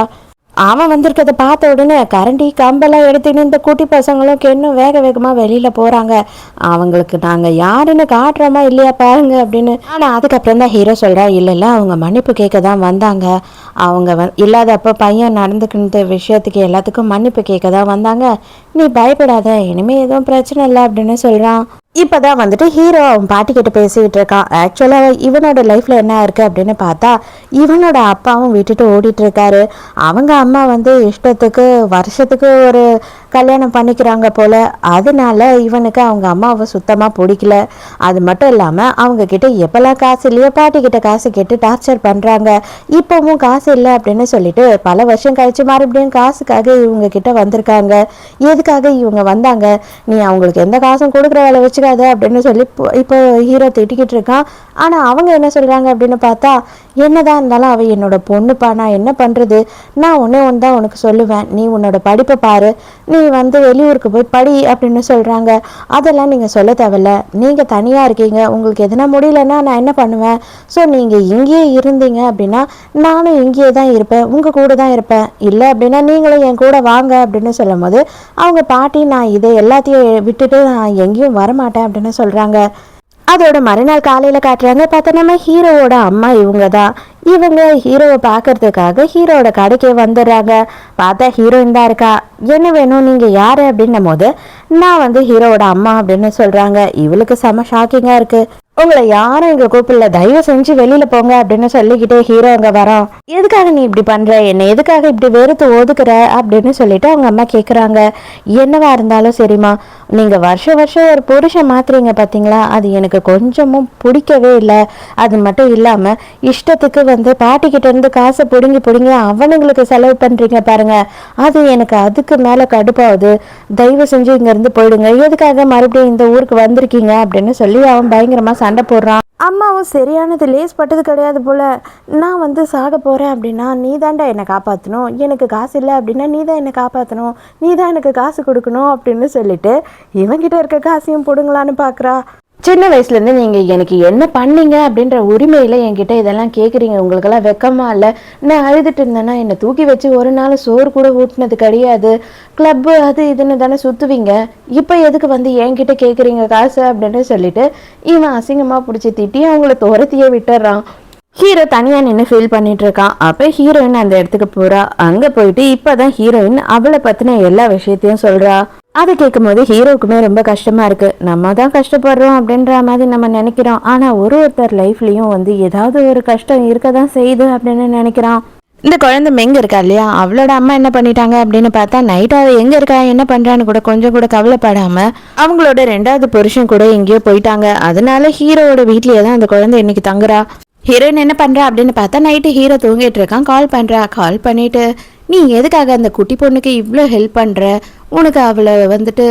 அவன் வந்திருக்கிறத பார்த்த உடனே கரண்டி கம்பெல்லாம் எடுத்துன்னு இந்த குட்டி பசங்களும் கென்னும் வேகமாக வெளியில் போகிறாங்க. அவங்களுக்கு நாங்கள் யாருன்னு காட்டுறோமா இல்லையா பாருங்க அப்படின்னு. ஆனால் அதுக்கப்புறம் தான் ஹீரோ சொல்கிறா, இல்லை அவங்க மன்னிப்பு கேட்க தான் வந்தாங்க, அவங்க இல்லாதப்போ பையன் நடந்துக்கிற விஷயத்துக்கு எல்லாத்துக்கும் மன்னிப்பு கேட்க தான் வந்தாங்க, நீ பயப்படாத, இனிமேல் எதுவும் பிரச்சனை இல்லை அப்படின்னு சொல்கிறான். இப்போதான் வந்துட்டு ஹீரோ அவன் பாட்டிக்கிட்ட பேசிக்கிட்டு இருக்கான். ஆக்சுவலாக இவனோட லைஃப்பில் என்ன இருக்குது அப்படின்னு பார்த்தா, இவனோட அப்பாவும் விட்டுட்டு ஓடிட்டு இருக்காரு. அவங்க அம்மா வந்து இஷ்டத்துக்கு வருஷத்துக்கு ஒரு கல்யாணம் பண்ணிக்கிறாங்க போல். அதனால இவனுக்கு அவங்க அம்மாவை சுத்தமாக பிடிக்கல. அது மட்டும் இல்லாமல் அவங்க கிட்ட எப்போல்லாம் காசு இல்லையோ பாட்டிக்கிட்ட காசு கேட்டு டார்ச்சர் பண்ணுறாங்க. இப்போவும் காசு இல்லை அப்படின்னு சொல்லிட்டு பல வருஷம் கழிச்சு மறுபடியும் காசுக்காக இவங்க கிட்ட வந்திருக்காங்க. எதுக்காக இவங்க வந்தாங்க, நீ அவங்களுக்கு எந்த காசும் கொடுக்குற வேலை வச்சு அப்படின்னு சொல்லி இப்போ ஹீரோ திட்டிக்கிட்டு இருக்கான். ஆனா அவங்க என்ன சொல்றாங்க அப்படின்னு பார்த்தா, என்னதான் இருந்தாலும் அவ என்னோட பொண்ணுப்பா, நான் என்ன பண்றது, நான் ஒன்னே ஒன்று தான் உனக்கு சொல்லுவேன், நீ உன்னோட படிப்பை பாரு, நீ வந்து வெளியூருக்கு போய் படி அப்படின்னு சொல்கிறாங்க. அதெல்லாம் நீங்கள் சொல்ல தேவையில்ல, நீங்கள் தனியாக இருக்கீங்க, உங்களுக்கு எதுனா முடியலன்னா நான் என்ன பண்ணுவேன்? ஸோ நீங்கள் இங்கேயே இருந்தீங்க அப்படின்னா நானும் இங்கேயே தான் இருப்பேன், உங்கள் கூட தான் இருப்பேன். இல்லை அப்படின்னா நீங்களும் என் கூட வாங்க அப்படின்னு சொல்லும் போது அவங்க பாட்டி நான் இதை எல்லாத்தையும் விட்டுட்டு நான் எங்கேயும் வரமாட்டேன் அப்படின்னு சொல்கிறாங்க. அதோட மறுநாள் காலையில் காட்டுறாங்க. பார்த்தா நம்ம ஹீரோவோட அம்மா இவங்க தான். இவங்க ஹீரோவை பார்க்கறதுக்காக ஹீரோவோட கடைக்கே வந்துடுறாங்க. பார்த்தா ஹீரோயின் தான் இருக்கா. என்ன வேணும், நீங்கள் யார் அப்படின்னும் போது நான் வந்து ஹீரோவோட அம்மா அப்படின்னு சொல்கிறாங்க. இவளுக்கு செம ஷாக்கிங்காக இருக்குது. உங்களை யாரும் இங்கே கூப்பிடல, தயவு செஞ்சு வெளியில் போங்க அப்படின்னு சொல்லிக்கிட்டே ஹீரோ அங்கே வரோம். எதுக்காக நீ இப்படி பண்ணுற, என்னை எதுக்காக இப்படி வெறுத்து ஒதுக்குற அப்படின்னு சொல்லிட்டு அவங்க அம்மா கேட்குறாங்க. என்னவா இருந்தாலும் சரிம்மா, நீங்கள் வருஷம் வருஷம் ஒரு புருஷன் மாத்துறீங்க பார்த்தீங்களா, அது எனக்கு கொஞ்சமும் பிடிக்கவே இல்லை. அது மட்டும் இல்லாமல் இஷ்டத்துக்கு வந்து பாட்டிக்கிட்ட இருந்து காசை பிடுங்கி அவனுங்களுக்கு செலவு பண்ணுறீங்க பாருங்க, அது எனக்கு அதுக்கு மேலே கடுப்பாகுது. தயவு செஞ்சு இங்கேருந்து போயிடுங்க, எதுக்காக மறுபடியும் இந்த ஊருக்கு வந்திருக்கீங்க அப்படின்னு சொல்லி அவன் பயங்கரமாக சண்டை போடுறான். அம்மாவும் சரியானது லேஸ் பட்டது கிடையாது போல. நான் வந்து சாக போகிறேன் அப்படின்னா நீ தாண்டா என்னை காப்பாற்றணும், எனக்கு காசு இல்லை அப்படின்னா நீ தான் என்னை காப்பாற்றணும், நீ தான் எனக்கு காசு கொடுக்கணும் அப்படின்னு சொல்லிட்டு இவங்கிட்ட இருக்க காசையும் பிடுங்களான்னு பார்க்குறா. சின்ன வயசுலேருந்து நீங்கள் எனக்கு என்ன பண்ணீங்க அப்படின்ற உரிமையில் என்கிட்ட இதெல்லாம் கேட்குறீங்க, உங்களுக்கெல்லாம் வெக்கமா இல்லை? நான் அழுதுட்டு இருந்தேன்னா என்னை தூக்கி வச்சு ஒரு நாள் சோறு கூட ஊட்டினது கிடையாது, கிளப்பு அது இதுன்னு தானே சுற்றுவீங்க, இப்போ எதுக்கு வந்து என்கிட்ட கேட்குறீங்க காசு அப்படின்னு சொல்லிட்டு இவன் அசிங்கமாக பிடிச்சி திட்டி அவங்கள துரத்தியே விட்டுறான். ஹீரோ தனியாக நின்று ஃபீல் பண்ணிட்டு இருக்கான். அப்போ ஹீரோயின் அந்த இடத்துக்கு போகிறா. அங்கே போயிட்டு இப்போ தான் ஹீரோயின் அவளை பற்றின எல்லா விஷயத்தையும் சொல்கிறா. அதை கேட்கும் போது ஹீரோவுக்குமே ரொம்ப கஷ்டமாக இருக்குது. நம்ம தான் கஷ்டப்படுறோம் அப்படின்ற மாதிரி நம்ம நினைக்கிறோம், ஆனால் ஒருத்தர் லைஃப்லேயும் வந்து ஏதாவது ஒரு கஷ்டம் இருக்க தான் செய்யுது அப்படின்னு நினைக்கிறான். இந்த குழந்தை மெங்க இருக்கா இல்லையா, அவளோட அம்மா என்ன பண்ணிட்டாங்க அப்படின்னு பார்த்தா நைட் அவள் எங்கே இருக்கா என்ன பண்ணுறான்னு கூட கொஞ்சம் கூட கவலைப்படாமல் அவங்களோட 2வது புருஷன் கூட எங்கேயோ போயிட்டாங்க. அதனால ஹீரோவோட வீட்லேயே தான் அந்த குழந்தை இன்னைக்கு தங்குறா. ஹீரோயின் என்ன பண்ணுறா அப்படின்னு பார்த்தா நைட்டு ஹீரோ தூங்கிட்டு இருக்கான். கால் பண்ணுறா. கால் பண்ணிவிட்டு நீ எதுக்காக அந்த குட்டி பொண்ணுக்கு இவ்வளோ ஹெல்ப் பண்ணுற, உனக்கு அவளை வந்துட்டு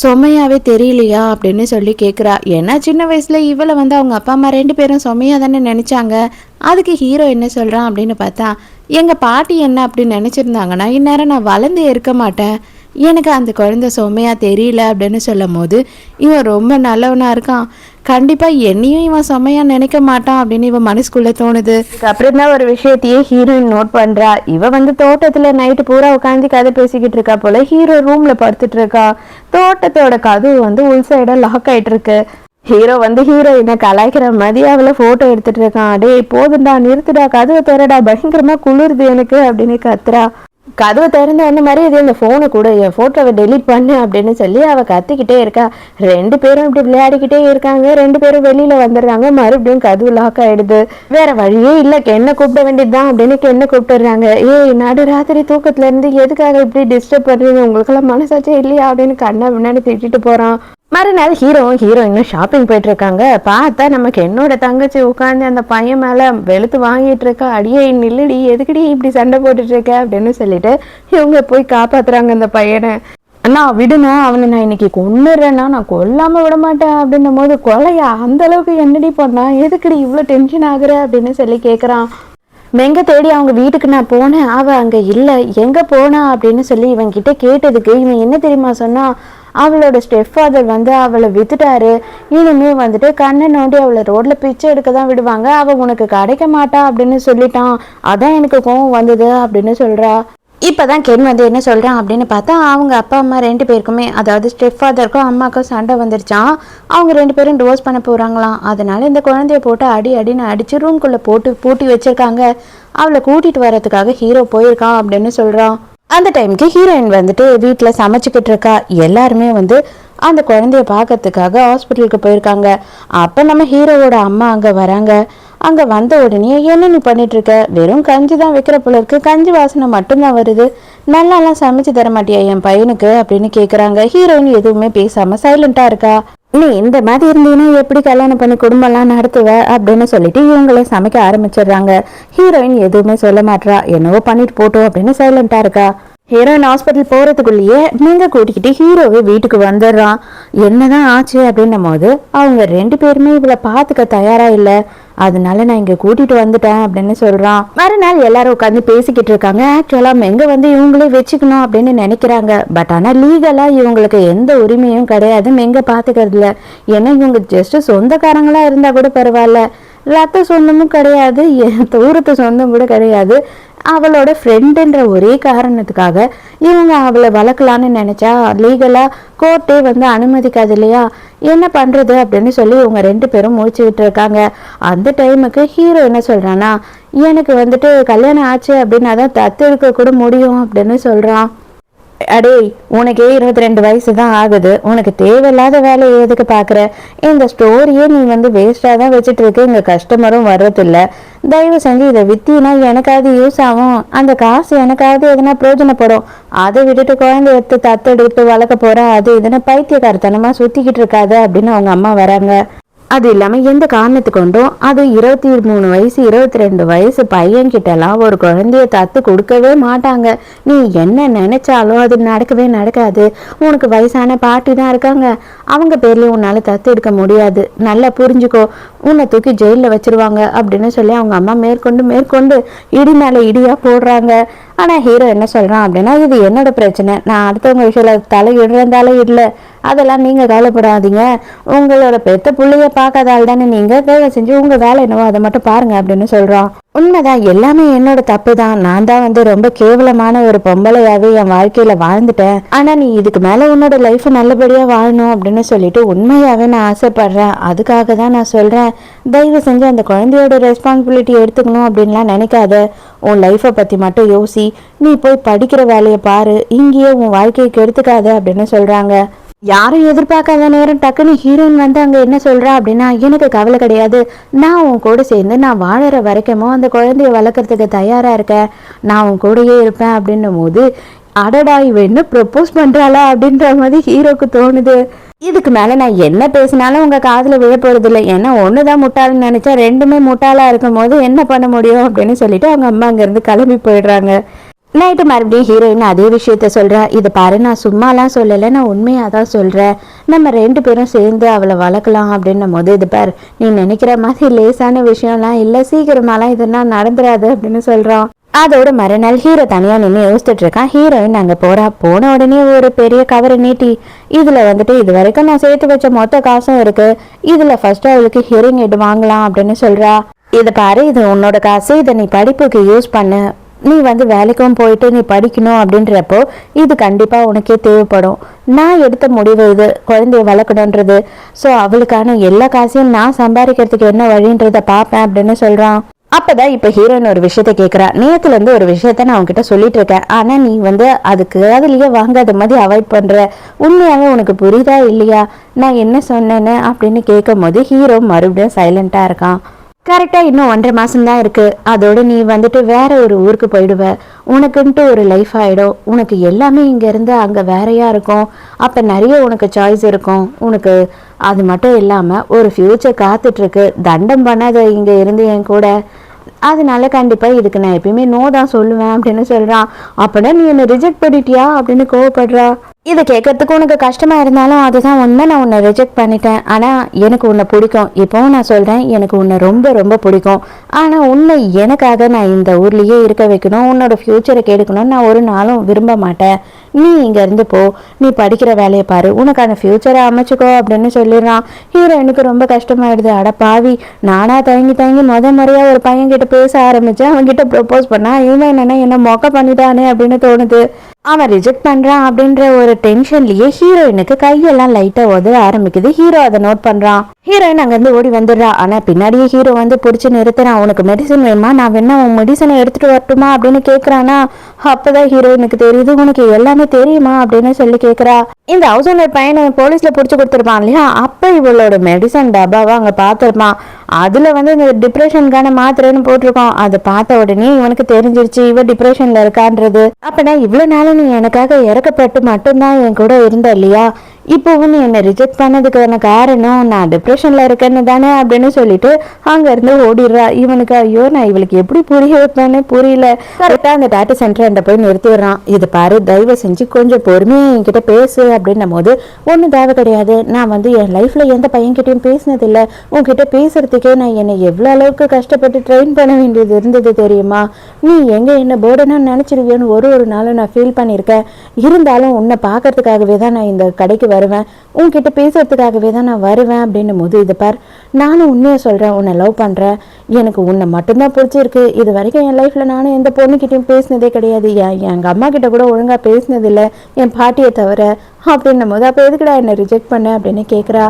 சுமையாகவே தெரியலையா அப்படின்னு சொல்லி கேட்குறா. ஏன்னா சின்ன வயசில் இவளை வந்து அவங்க அப்பா அம்மா 2 பேரும் சுமையாக தானே நினச்சாங்க. அதுக்கு ஹீரோ என்ன சொல்கிறான் அப்படின்னு பார்த்தா எங்கள் பாட்டி என்ன அப்படின்னு நினச்சிருந்தாங்கன்னா இந்நேரம் நான் வளர்ந்து இருக்க மாட்டேன், எனக்கு அந்த குழந்தை சுமையாக தெரியல அப்படின்னு சொல்லும் போது இவன் ரொம்ப நல்லவனாக இருக்கான், கண்டிப்பாக என்னையும் இவன் சுமையாக நினைக்க மாட்டான் அப்படின்னு இவன் மனசுக்குள்ளே தோணுது. அப்புறம் தான் ஒரு விஷயத்தையே ஹீரோயின் நோட் பண்ணுறா. இவன் வந்து தோட்டத்தில் நைட்டு பூரா உட்காந்து கதை பேசிக்கிட்டு இருக்கா போல். ஹீரோ ரூமில் படுத்துட்டு இருக்கா. தோட்டத்தோட கதவு வந்து உள் சைடாக லாக் ஆகிட்டு இருக்கு. ஹீரோ வந்து ஹீரோயினை கலாய்க்கிற மாதிரி அவளை ஃபோட்டோ எடுத்துட்டு இருக்கான். டே போதுண்டா, நிறுத்துடா, கதவை திறடா, பயங்கரமாக குளிருது எனக்கு அப்படின்னு கத்துறா. கதவை திறந்த அந்த மாதிரி இது இந்த ஃபோனை கூட என் ஃபோட்டோவை டெலீட் பண்ணு அப்படின்னு சொல்லி அவள் கத்திக்கிட்டே இருக்கா. 2 பேரும் இப்படி விளையாடிக்கிட்டே இருக்காங்க. 2 பேரும் வெளியில் வந்துடுறாங்க. மறுபடியும் கதவு லாக் ஆகிடுது. வேற வழியே இல்லை, என்ன கூப்பிட வேண்டியதுதான் அப்படின்னு என்ன கூப்பிட்டுறாங்க. ஏய் நடு ராத்திரி தூக்கத்துலேருந்து எதுக்காக இப்படி டிஸ்டர்ப் பண்ணுறீங்க, உங்களுக்கெல்லாம் மனசாச்சே இல்லையா அப்படின்னு கண்ணா முன்னாடி திட்டிட்டு போகிறான். மறுநாள் ஹீரோவும் ஹீரோயினும் ஷாப்பிங் போயிட்டு இருக்காங்க. பார்த்தா நமக்கு என்னோட தங்கச்சி உட்காந்து அந்த பையன் மேலே வெளுத்து வாங்கிட்டு இருக்கா. அடியே நில்லுடி, எதுக்கடி இப்படி சண்டை போட்டுட்டு இருக்க அப்படின்னு சொல்லிட்டு இவங்க போய் காப்பாத்துறாங்க அந்த பையனை. அண்ணா விடுனா, அவனை நான் இன்னைக்கு கொன்னுறேன்னா நான் கொல்லாமல் விட மாட்டேன் அப்படின்னும் போது கொலையா, அந்த அளவுக்கு என்னடி பண்ணா, எதுக்கடி இவ்வளோ டென்ஷன் ஆகுற அப்படின்னு சொல்லி கேட்குறான். மெங்க தேடி அவங்க வீட்டுக்கு நான் போனேன், அவள் அங்கே இல்லை, எங்கே போனா அப்படின்னு சொல்லி இவன் கிட்ட கேட்டதுக்கு இவன் என்ன தெரியுமா சொன்னா, அவளோட ஸ்டெப் ஃபாதர் வந்து அவளை வித்துட்டாரு, இனிமே வந்துட்டு கண்ணை நோண்டி அவளை ரோட்ல பிச்சை எடுக்க தான் விடுவாங்க, அவள் உனக்கு கிடைக்க மாட்டா அப்படின்னு சொல்லிட்டான், அதான் எனக்கு கோவம் வந்தது அப்படின்னு சொல்றா. இப்போதான் கென் வந்து என்ன சொல்கிறான் அப்படின்னு பார்த்தா அவங்க அப்பா அம்மா 2 பேருக்குமே, அதாவது ஸ்டெப் ஃபாதருக்கும் அம்மாவுக்கும் சண்டை வந்துருச்சான். அவங்க 2 பேரும் டிவோர்ஸ் பண்ண போகிறாங்களாம். அதனால இந்த குழந்தைய போட்டு அடின்னு அடித்து ரூம்குள்ளே போட்டு பூட்டி வச்சிருக்காங்க. அவளை கூட்டிகிட்டு வர்றதுக்காக ஹீரோ போயிருக்கான் அப்படின்னு சொல்கிறான். அந்த டைமுக்கு ஹீரோயின் வந்துட்டு வீட்டில் சமைச்சிக்கிட்டு இருக்கா. எல்லாருமே வந்து அந்த குழந்தைய பார்க்கறதுக்காக ஹாஸ்பிட்டலுக்கு போயிருக்காங்க. அப்போ நம்ம ஹீரோவோட அம்மா அங்கே வராங்க. அங்கே வந்த உடனே என்ன நீ பண்ணிட்டு இருக்க, வெறும் கஞ்சி தான் வைக்கிற போல இருக்கு, கஞ்சி வாசனை மட்டும்தான் வருது, நல்லாலாம் சமைச்சு தர மாட்டியா என் பையனுக்கு அப்படின்னு கேட்குறாங்க. ஹீரோயின் எதுவுமே பேசாமல் சைலண்ட்டாக இருக்கா. நீ இந்த மாதிரி இருந்தீங்கன்னா எப்படி கல்யாணம் பண்ணி குடும்பம்லாம் நடத்துவ அப்படின்னு சொல்லிட்டு இவங்களே சமைக்க ஆரம்பிச்சிடுறாங்க. ஹீரோயின் எதுவுமே சொல்ல மாட்டா, என்னவோ பண்ணிட்டு போட்டோம் அப்படின்னு சைலண்டா இருக்கா. ஹீரோயின் ஹாஸ்பிட்டல் போறதுக்குள்ளேயே நீங்க கூட்டிக்கிட்டு ஹீரோவே வீட்டுக்கு வந்துடுறான். என்னதான் ஆச்சு அப்படின்னும் போது அவங்க 2 பேருமே இவளை பார்த்துக்க தயாரா இல்லை. அதனால நான் இங்க கூட்டிட்டு வந்துட்டேன் அப்படின்னு சொல்றான். மறுநாள் எல்லாரும் உட்காந்து பேசிக்கிட்டு இருக்காங்க. ஆக்சுவலா மெங்க வந்து இவங்களே வச்சுக்கணும் அப்படின்னு நினைக்கிறாங்க. பட் ஆனா லீகலா இவங்களுக்கு எந்த உரிமையும் கிடையாது மெங்க பாத்துக்கிறதுல. ஏன்னா இவங்க ஜஸ்ட் சொந்தக்காரங்களா இருந்தா கூட பரவாயில்ல, ரத்த சொந்தமும் கிடையாது, தூரத்து சொந்தம் கூட கிடையாது. அவளோட ஃப்ரெண்டுன்ற ஒரே காரணத்துக்காக இவங்க அவளை வளர்க்கலான்னு நினைச்சா லீகலா கோர்ட்டே வந்து அனுமதிக்காது இல்லையா? என்ன பண்றது அப்படின்னு சொல்லி இவங்க 2 பேரும் முடிச்சுக்கிட்டு இருக்காங்க. அந்த டைமுக்கு ஹீரோ என்ன சொல்றான்னா, எனக்கு வந்துட்டு கல்யாணம் ஆச்சு அப்படின்னா தான் தத்து எடுக்க கூட முடியும் அப்படின்னு சொல்றான். அடே, உனக்கே 22 வயசு தான் ஆகுது, உனக்கு தேவையில்லாத வேலையை எதுக்கு பாக்குற? இந்த ஸ்டோரியே நீ வந்து வேஸ்டா தான் வச்சுட்டு இருக்க, இங்க கஸ்டமரும் வர்றதில்ல. தயவு செஞ்சு இதை வித்தினா எனக்காவது யூஸ் ஆகும், அந்த காசு எனக்காவது எதனா பிரயோஜனப்படும். அதை விட்டுட்டு குழந்தை எடுத்து தத்தெடுத்து வளர்க்க போற அது இதுன்னு பைத்தியக்காரத்தனமா சுத்திக்கிட்டு இருக்காது அப்படின்னு அவங்க அம்மா வராங்க. அது இல்லாம எந்த காரணத்து கொண்டும் அது 23 வயசு 22 வயசு பையன்கிட்டலாம் ஒரு குழந்தைய தத்து கொடுக்கவே மாட்டாங்க. நீ என்ன நினைச்சாலும் அது நடக்கவே நடக்காது. உனக்கு வயசான பாட்டி தான் இருக்காங்க, அவங்க பேர்லயும் உன்னால தத்து எடுக்க முடியாது, நல்லா புரிஞ்சுக்கோ, உன்னை தூக்கி ஜெயிலில் வச்சிருவாங்க அப்படின்னு சொல்லி அவங்க அம்மா மேற்கொண்டு இடி மேல இடியா போடுறாங்க. ஆனா ஹீரோ என்ன சொல்றான் அப்படின்னா, இது என்னோட பிரச்சனை, நான் அடுத்தவங்க விஷயத்துல தலையிடல, அதெல்லாம் நீங்க கவலைப்படாதீங்க, உங்களோட பெத்த புள்ளைய பார்க்காதால் தானே நீங்க, தயவு செஞ்சு உங்க வேலை என்னவோ அதை மட்டும் பாருங்க அப்படின்னு சொல்றான். உண்மைதான், எல்லாமே என்னோட தப்பு தான், நான் தான் வந்து ரொம்ப கேவலமான ஒரு பொம்பளையாவே என் வாழ்க்கையில வாழ்ந்துட்டேன். ஆனா நீ இதுக்கு மேல உன்னோட லைஃப் நல்லபடியா வாழணும் அப்படின்னு சொல்லிட்டு உண்மையாவே நான் ஆசைப்படுறேன். அதுக்காக தான் நான் சொல்றேன், தயவு செஞ்சு அந்த குழந்தையோட ரெஸ்பான்சிபிலிட்டி எடுத்துக்கணும் அப்படின்லாம் நினைக்காத. உன் லைஃப்பை பத்தி மட்டும் யோசி, நீ போய் படிக்கிற வேலையை பாரு, இங்கேயே உன் வாழ்க்கையை கெடுத்துக்காத அப்படின்னு சொல்றாங்க. யாரும் எதிர்பார்க்காத நேரம் டக்குன்னு ஹீரோயின் வந்து அங்கே என்ன சொல்கிறா அப்படின்னா, எனக்கு கவலை கிடையாது, நான் உன் கூட சேர்ந்து நான் வாழற வரைக்குமோ அந்த குழந்தைய வளர்க்குறதுக்கு தயாராக இருக்கேன், நான் உன் கூடயே இருப்பேன் அப்படின்னும் போது, அடடா இவ என்ன ப்ரப்போஸ் பண்ணுறாளா அப்படின்ற மாதிரி ஹீரோக்கு தோணுது. இதுக்கு மேலே நான் என்ன பேசினாலும் உங்கள் காதில் விழ போகிறதில்ல, ஏன்னா ஒன்று தான் முட்டாள்னு நினச்சா ரெண்டுமே முட்டாளாக இருக்கும் போது என்ன பண்ண முடியும் அப்படின்னு சொல்லிட்டு அவங்க அம்மா அங்கேருந்து கிளம்பி போயிடுறாங்க. நைட்டு மறுபடியும் ஹீரோயின் அதே விஷயத்த சொல்கிறா, இதை பாரு நான் சும்மாலாம் சொல்லலை, நான் உண்மையாக தான் சொல்கிறேன், நம்ம 2 பேரும் சேர்ந்து அவளை வளர்க்கலாம் அப்படின்னும் போது, இது பாரு நீ நினைக்கிற மாதிரி லேசான விஷயம்லாம் இல்லை, சீக்கிரமாலாம் இதெல்லாம் நடந்துடாது அப்படின்னு சொல்கிறான். அதோட மறுநாள் ஹீரோ தனியாக நின்று யோசிச்சுட்டு இருக்கான். ஹீரோயின் அங்கே போன உடனே ஒரு பெரிய கவரை நீட்டி, இதில் வந்துட்டு இது வரைக்கும் நான் சேர்த்து வச்ச மொத்த காசும் இருக்கு, இதில் ஃபர்ஸ்ட் அவளுக்கு ஹியரிங் எய்ட் வாங்கலாம் அப்படின்னு சொல்கிறா. இதை பாரு, இது உன்னோட காசு, இதை நீ படிப்புக்கு யூஸ் பண்ணு, நீ வந்து வேலைக்கும் போயிட்டு நீ படிக்கணும் அப்படின்றப்போ இது கண்டிப்பாக உனக்கே தேவைப்படும். நான் எடுத்த முடிவு இது, குழந்தைய வளர்க்கணுன்றது. ஸோ அவளுக்கான எல்லா காசையும் நான் சம்பாதிக்கிறதுக்கு என்ன வழின்றதை பார்ப்பேன் அப்படின்னு சொல்கிறான். அப்போதான் இப்போ ஹீரோயின் ஒரு விஷயத்த கேட்குறா, நேற்றுலேருந்து ஒரு விஷயத்த நான் உன்கிட்ட சொல்லிட்டு இருக்கேன், ஆனால் நீ வந்து அதுக்கு அதுலேயே வாங்காத மாதிரி அவாய்ட் பண்ணுற, உண்மையாகவே உனக்கு புரியுதா இல்லையா நான் என்ன சொன்னேன்னு அப்படின்னு கேட்கும் போது ஹீரோ மறுபடியும் சைலண்ட்டாக இருக்கான். கரெக்டாக இன்னும் 1.5 மாதம் தான் இருக்குது, அதோடு நீ வந்துட்டு வேற ஒரு ஊருக்கு போயிடுவ, உனக்குன்ட்டு ஒரு லைஃப் ஆகிடும், உனக்கு எல்லாமே இங்கேருந்து அங்கே வேறையாக இருக்கும், அப்போ நிறைய உனக்கு சாய்ஸ் இருக்கும், உனக்கு அது மட்டும் இல்லாமல் ஒரு ஃப்யூச்சர் காத்துட்ருக்கு, தண்டம் பண்ணாத இங்கே இருந்து என் கூட, அதனால கண்டிப்பாக இதுக்கு நான் எப்பயுமே நோ தான் சொல்லுவேன் அப்படின்னு சொல்கிறான். அப்படின்னா நீ என்னை ரிஜெக்ட் பண்ணிட்டியா அப்படின்னு கோவப்படுறா. இதை கேட்கறதுக்கு உனக்கு கஷ்டமா இருந்தாலும் அதுதான் உண்மை, நான் உன்னை ரிஜெக்ட் பண்ணிட்டேன், ஆனால் எனக்கு உன்னை பிடிக்கும், இப்போவும் நான் சொல்கிறேன் எனக்கு உன்னை ரொம்ப ரொம்ப பிடிக்கும், ஆனால் உன்னை எனக்காக நான் இந்த ஊர்லேயே இருக்க வைக்கணும், உன்னோட ஃப்யூச்சரை கெடுக்கணும்னு நான் ஒரு நாளும் விரும்ப மாட்டேன், நீ இங்கேருந்து போ, நீ படிக்கிற வேலையை பாரு, உனக்கான ஃப்யூச்சரை அமைச்சுக்கோ அப்படின்னு சொல்லிடுறான். ஹீரோயினுக்கு ரொம்ப கஷ்டமாயிடுது. அட பாவி, நானா தயங்கி முறையாக ஒரு பையன்கிட்ட பேச ஆரம்பித்தேன், அவன்கிட்ட ப்ரப்போஸ் பண்ணா இவன் என்ன மொக்க பண்ணிட்டானே அப்படின்னு தோணுது. அவன் ரிஜெக்ட் பண்ணுறான் அப்படின்ற ஒரு டென்ஷன்லேயே ஹீரோயினுக்கு கையெல்லாம் லைட்டாக உதவ ஆரம்பிக்குது. ஹீரோ அதை நோட் பண்ணுறான். ஹீரோயின் அங்கேருந்து ஓடி வந்துடுறா. ஆனால் பின்னாடியே ஹீரோ வந்து பிடிச்சி நிறுத்துறான். உனக்கு மெடிசன் வேணுமா, நான் வேணா உன் மெடிசனை எடுத்துகிட்டு வரட்டுமா அப்படின்னு கேட்குறானா. அப்போதான் ஹீரோயினுக்கு தெரியுது, உனக்கு எல்லாமே தெரியுமா அப்படின்னு சொல்லி கேட்குறா. இந்த ஹவுஸ் ஓனர் பையனை போலீஸில் பிடிச்சி கொடுத்துருப்பான் இல்லையா, அப்போ இவளோட மெடிசன் டப்பாவை அங்கே பார்த்துருப்பான். அதில் வந்து இந்த டிப்ரெஷனுக்கான மாத்திரைன்னு போட்டிருக்கோம். அதை பார்த்த உடனே இவனுக்கு தெரிஞ்சிருச்சு இவ டிப்ரெஷனில் இருக்கான்றது. அப்போனா இவ்வளோ நாளும் நீ எனக்காக இறக்கப்பட்டு மட்டும்தான் என் கூட இருந்த இல்லையா, இப்போவும் நீ என்னை ரிஜெக்ட் பண்ணதுக்கான காரணம் நான் டிப்ரெஷன்ல இருக்கேன்னு தானே அப்படின்னு சொல்லிட்டு அங்க இருந்து ஓடிடுறா. இவனுக்கு ஐயோ நான் இவளுக்கு எப்படி புரிய வைப்பேன்னு புரியல. கரெக்டா அந்த டாட்டா சென்டர் போய் நிறுத்திடுறான். இது பாரு, தயவு செஞ்சு கொஞ்சம் பொறுமையா என்கிட்ட பேசு அப்படின்னும் போது ஒன்றும் தேவை கிடையாது. நான் வந்து என் லைஃப்ல எந்த பையன்கிட்டயும் பேசினதில்லை. உன்கிட்ட பேசுறதுக்கே நான் என்னை எவ்வளோ அளவுக்கு கஷ்டப்பட்டு ட்ரெயின் பண்ண வேண்டியது இருந்தது தெரியுமா? நீ எங்க என்ன போர்டனா நினைச்சிருவியோன்னு ஒரு நாளும் நான் ஃபீல் பண்ணியிருக்கேன். இருந்தாலும் உன்னை பார்க்கறதுக்காகவே தான் நான் இந்த கடைக்கு வருவேன், உன்கிட்ட பேசுறதுக்காகவே தான் நான் வருவேன் அப்படின்னும் போது இது பார், நானும் உண்மையை சொல்கிறேன், உன்னை லவ் பண்ணுறேன், எனக்கு உன்னை மட்டும்தான் பிடிச்சிருக்கு. இது வரைக்கும் என் லைஃப்பில் நானும் எந்த பொண்ணுக்கிட்டையும் பேசினதே கிடையாது. எங்கள் அம்மா கிட்ட கூட ஒழுங்காக பேசினதில்லை, என் பாட்டியை தவிர அப்படின்னும் போது அப்போ எதுக்குடா என்னை ரிஜெக்ட் பண்ண அப்படின்னு கேட்குறா.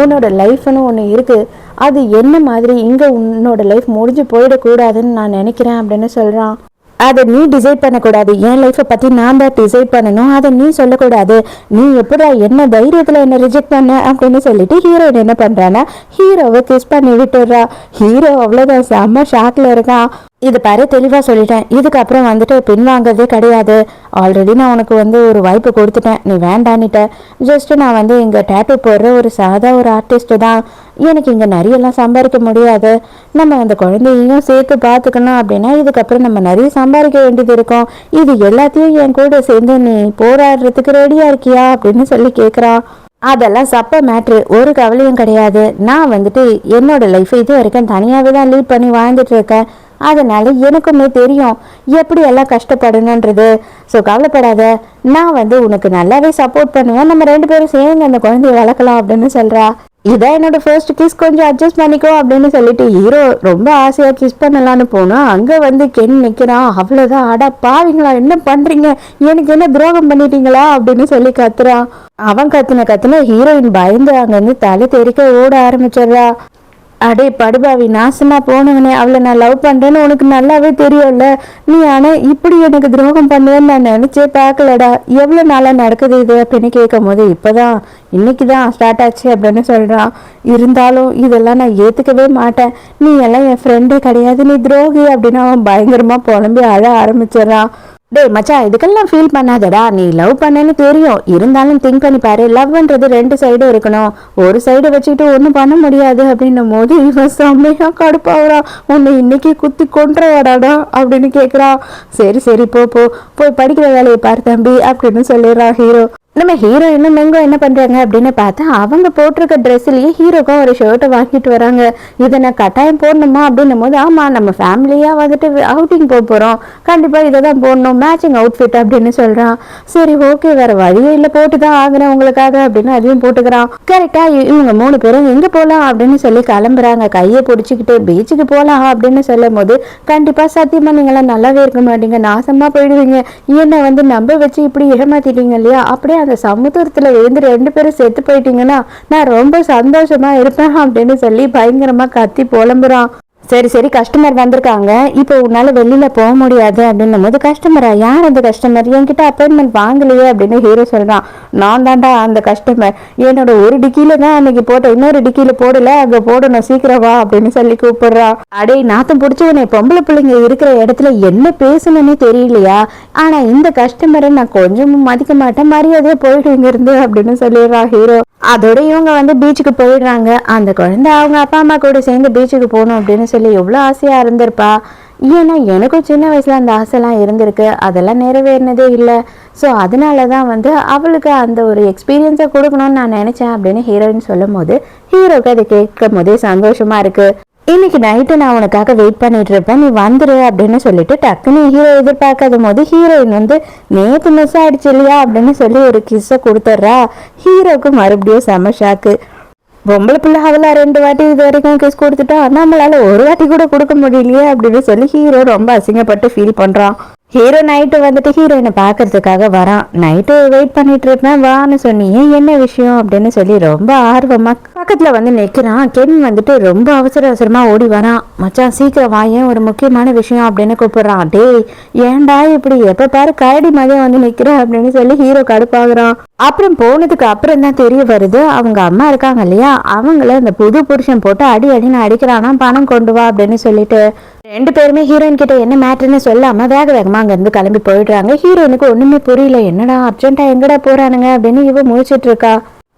உன்னோட லைஃப்னு ஒன்று இருக்குது, அது என்ன மாதிரி இங்கே உன்னோட லைஃப் முடிஞ்சு போயிடக்கூடாதுன்னு நான் நினைக்கிறேன் அப்படின்னு சொல்கிறான். அதை நீ டிசைட் பண்ணக்கூடாது, என் லைஃப்பை பற்றி நான் தான் டிசைட் பண்ணணும், அதை நீ சொல்லக்கூடாது. நீ எப்படா என்ன தைரியத்தில் என்ன ரிஜெக்ட் பண்ண அப்படின்னு சொல்லிட்டு ஹீரோயின் என்ன பண்ணுறான்னா ஹீரோவை கிஸ் பண்ணி விட்டுடுறா. ஹீரோ அவ்வளோதான் செம்ம ஷாக்கில் இருக்கான். இது பாரு, தெளிவாக சொல்லிட்டேன், இதுக்கப்புறம் வந்துட்டு பின்வாங்கிறதே கிடையாது. ஆல்ரெடி நான் உனக்கு வந்து ஒரு வாய்ப்பு கொடுத்துட்டேன், நீ வேண்டான்னுட்ட. ஜஸ்ட்டு நான் வந்து இங்கே டேட்டூ போடுற ஒரு சாதா ஒரு ஆர்டிஸ்ட்டு தான், எனக்கு இங்கே நிறையெல்லாம் சம்பாதிக்க முடியாது. நம்ம அந்த குழந்தையையும் சேர்த்து பார்த்துக்கணும் அப்படின்னா இதுக்கப்புறம் நம்ம நிறைய சம்பாதிக்க வேண்டியது இருக்கும். இது எல்லாத்தையும் என் கூட சேர்ந்து நீ போராடுறதுக்கு ரெடியாக இருக்கியா அப்படின்னு சொல்லி கேட்குறான். அதெல்லாம் சப்ப மேட்ரு, ஒரு கவலையும் கிடையாது. நான் வந்துட்டு என்னோட லைஃப் இது வரைக்கும் தனியாகவே தான் லீட் பண்ணி வாழ்ந்துட்டு இருக்கேன். அதனால எனக்குமே தெரியும் எப்படி எல்லாம் கஷ்டப்படணுன்றது. ஸோ கவலைப்படாத, நான் வந்து உனக்கு நல்லாவே சப்போர்ட் பண்ணுவேன், நம்ம 2 பேரும் சேர்ந்து அந்த குழந்தைய வளர்க்கலாம் அப்படின்னு சொல்றா. இதான் என்னோட ஃபர்ஸ்ட் கிஸ், கொஞ்சம் அட்ஜஸ்ட் பண்ணிக்கோ அப்படின்னு சொல்லிட்டு ஹீரோ ரொம்ப ஆசையா கிஸ் பண்ணலான்னு போனா அங்க வந்து கென் நிக்கிறான். அவ்வளவுதான், அடா பாவீங்களா, என்ன பண்றீங்க, எனக்கு என்ன துரோகம் பண்ணிட்டீங்களா அப்படின்னு சொல்லி கத்துறான். அவன் கத்துன ஹீரோயின் பயந்து அங்க இருந்து தலை தெறிக்க ஓட ஆரம்பிச்சிடுறா. அடே படுபாவி, நாசமா போனவனே, அவளை நான் லவ் பண்றேன்னு உனக்கு நல்லாவே தெரியும்ல, நீ ஆனா இப்படி எனக்கு துரோகம் பண்ணுவேன்னு நான் நினைச்சே பார்க்கலடா. எவ்வளவு நாளா நடக்குது இது அப்படின்னு கேட்கும் போது இப்பதான் இன்னைக்குதான் ஸ்டார்ட் ஆச்சு அப்படின்னு சொல்றான். இருந்தாலும் இதெல்லாம் நான் ஏத்துக்கவே மாட்டேன், நீ எல்லாம் என் ஃப்ரெண்டே கிடையாது, நீ துரோகி அப்படின்னு அவன் பயங்கரமா புலம்பி அழ ஆரம்பிச்சிடறான். டேய் மச்சான், இதுக்கெல்லாம் ஃபீல் பண்ணாதடா, நீ லவ் பண்ணேன்னு தெரியும், இருந்தாலும் திங்க் பண்ணி பாரு, லவ்ன்றது 2 சைடும் இருக்கணும், ஒரு சைடு வச்சுக்கிட்டு ஒன்றும் பண்ண முடியாது அப்படின்னும் போது இவன் செம்மையா கடுப்பாகிறான். உன்னை இன்னைக்கு குத்தி கொண்டுறவாடாடா அப்படின்னு கேட்குறான். சரி சரி போய் படிக்கிற வேலையை பாரு தம்பி அப்படின்னு சொல்லிடுறான் ஹீரோ. நம்ம ஹீரோயினும் மெங்கோ என்ன பண்றாங்க அப்படின்னு பார்த்தா அவங்க போட்டிருக்க ட்ரெஸ்லயே ஹீரோக்கும் ஒரு ஷர்ட்டை வாங்கிட்டு வராங்க. இதை நான் கட்டாயம் போடணுமா அப்படின்னும் போது ஆமா, நம்ம ஃபேமிலியா வந்துட்டு அவுட்டிங் போறோம், கண்டிப்பா இதை தான் போடணும், மேட்சிங் அவுட்ஃபிட் அப்படின்னு சொல்றான். சரி ஓகே, வேற வழியே இல்லை, போட்டுதான் ஆகுறேன் உங்களுக்காக அப்படின்னு அதையும் போட்டுக்கிறான். கரெக்டா இவங்க 3 பேரும் எங்க போலாம் அப்படின்னு சொல்லி கிளம்புறாங்க. கையை பிடிச்சிக்கிட்டு பீச்சுக்கு போலாம் அப்படின்னு சொல்லும் போது கண்டிப்பா சத்தியமா நீங்களாம் நல்லாவே இருக்க மாட்டீங்க, நாசமா போயிடுவீங்க, என்னை வந்து நம்ப வச்சு இப்படி ஏமாத்திட்டீங்க இல்லையா, அப்படியே அந்த சமுத்திரத்துல விழுந்து 2 பேரும் செத்து போயிட்டீங்கன்னா நான் ரொம்ப சந்தோஷமா இருப்பேன் அப்படின்னு சொல்லி பயங்கரமா கத்தி புலம்புறான். சரி கஸ்டமர் வந்திருக்காங்க, இப்போ உன்னால வெளியில போக முடியாது அப்படின்னும் போது கஸ்டமரா, யார் அந்த கஸ்டமர், என்கிட்ட அப்பாயின்மெண்ட் வாங்கலையே அப்படின்னு ஹீரோ சொல்றான். நான் தாண்டா அந்த கஸ்டமர், என்னோட ஒரு டிக்கியில தான் அன்னைக்கு போட்டேன், இன்னொரு டிக்கியில போடல, அங்க போடணும், சீக்கிரம் வா அப்படின்னு சொல்லி கூப்பிடுறான். அடே நாத்தம் பிடிச்சவனே, பொம்பளை பிள்ளைங்க இருக்கிற இடத்துல என்ன பேசணும்னு தெரியலையா, ஆனா இந்த கஸ்டமரை நான் கொஞ்சமும் மதிக்க மாட்டேன், மரியாதையா போயிட்டு இங்க இருந்து அப்படின்னு சொல்லிடுறான் ஹீரோ. அதோட இவங்க வந்து பீச்சுக்கு போயிடுறாங்க. அந்த குழந்தை அவங்க அப்பா அம்மா கூட சேர்ந்து பீச்சுக்கு போகணும் அப்படின்னு சொல்லி எவ்வளோ ஆசையா இருந்திருப்பா. ஏன்னா எனக்கும் சின்ன வயசுல அந்த ஆசைலாம் இருந்திருக்கு, அதெல்லாம் நிறைவேறினதே இல்லை. ஸோ அதனால தான் வந்து அவளுக்கு அந்த ஒரு எக்ஸ்பீரியன்ஸை கொடுக்கணும்னு நான் நினைச்சேன் அப்படின்னு ஹீரோயின் சொல்லும் போது ஹீரோக்கு அதை கேட்கும் போதே சந்தோஷமா இருக்கு. இன்னைக்கு நைட்டு நான் உனக்காக வெயிட் பண்ணிட்டு இருப்பேன், நீ வந்துரு அப்படின்னு சொல்லிட்டு டக்குன்னு ஹீரோ எதிர்பார்க்காத போது ஹீரோயின் வந்து நேற்று மிஸ் ஆயிடுச்சு இல்லையா அப்படின்னு சொல்லி ஒரு கிஸ்ஸை கொடுத்துட்றா. ஹீரோக்கு மறுபடியும் செம ஷாக்கு. பொம்பளை பிள்ளை அவளா 2 வாட்டி இது வரைக்கும் கிஸ் கொடுத்துட்டா, நம்மளால ஒரு வாட்டி கூட கொடுக்க முடியலையே அப்படின்னு சொல்லி ஹீரோ ரொம்ப அசிங்கப்பட்டு ஃபீல் பண்றான். ஹீரோ நைட்டு வந்துட்டு ஹீரோயினை பார்க்கறதுக்காக வரான். நைட்டு வெயிட் பண்ணிட்டு இருப்பேன், வான்னு சொன்னியே, என்ன விஷயம் அப்படின்னு சொல்லி ரொம்ப ஆர்வமா பக்கத்துல வந்து நிக்கிறான். கென் வந்துட்டு ரொம்ப அவசரமா ஓடி வரான். மச்சான் சீக்கிரம் வாயேன், ஒரு முக்கியமான விஷயம் அப்படின்னு கூப்பிடுறான். டேய் ஏன்டா இப்படி எப்ப பாரு கரடி மாதிரியே வந்து நிக்கிறேன் அப்படின்னு சொல்லி ஹீரோ கடுப்பாகுறான். அப்புறம் போனதுக்கு அப்புறம் தான் தெரிய வருது, அவங்க அம்மா இருக்காங்க இல்லையா, அவங்கள அந்த புது புருஷன் போட்டு அடின்னு அடிக்கிறானா, பணம் கொண்டு வா அப்படின்னு சொல்லிட்டு. 2 பேருமே ஹீரோயின் கிட்ட என்ன மேட்டர்னு சொல்லாம வேகமா அங்க இருந்து கிளம்பி போயிடுறாங்க. ஹீரோயினுக்கு ஒண்ணுமே புரியல, என்னடா அர்ஜென்ட்டா எங்கடா போறானுங்க அப்படின்னு இவ முழிச்சிட்டு இருக்கா.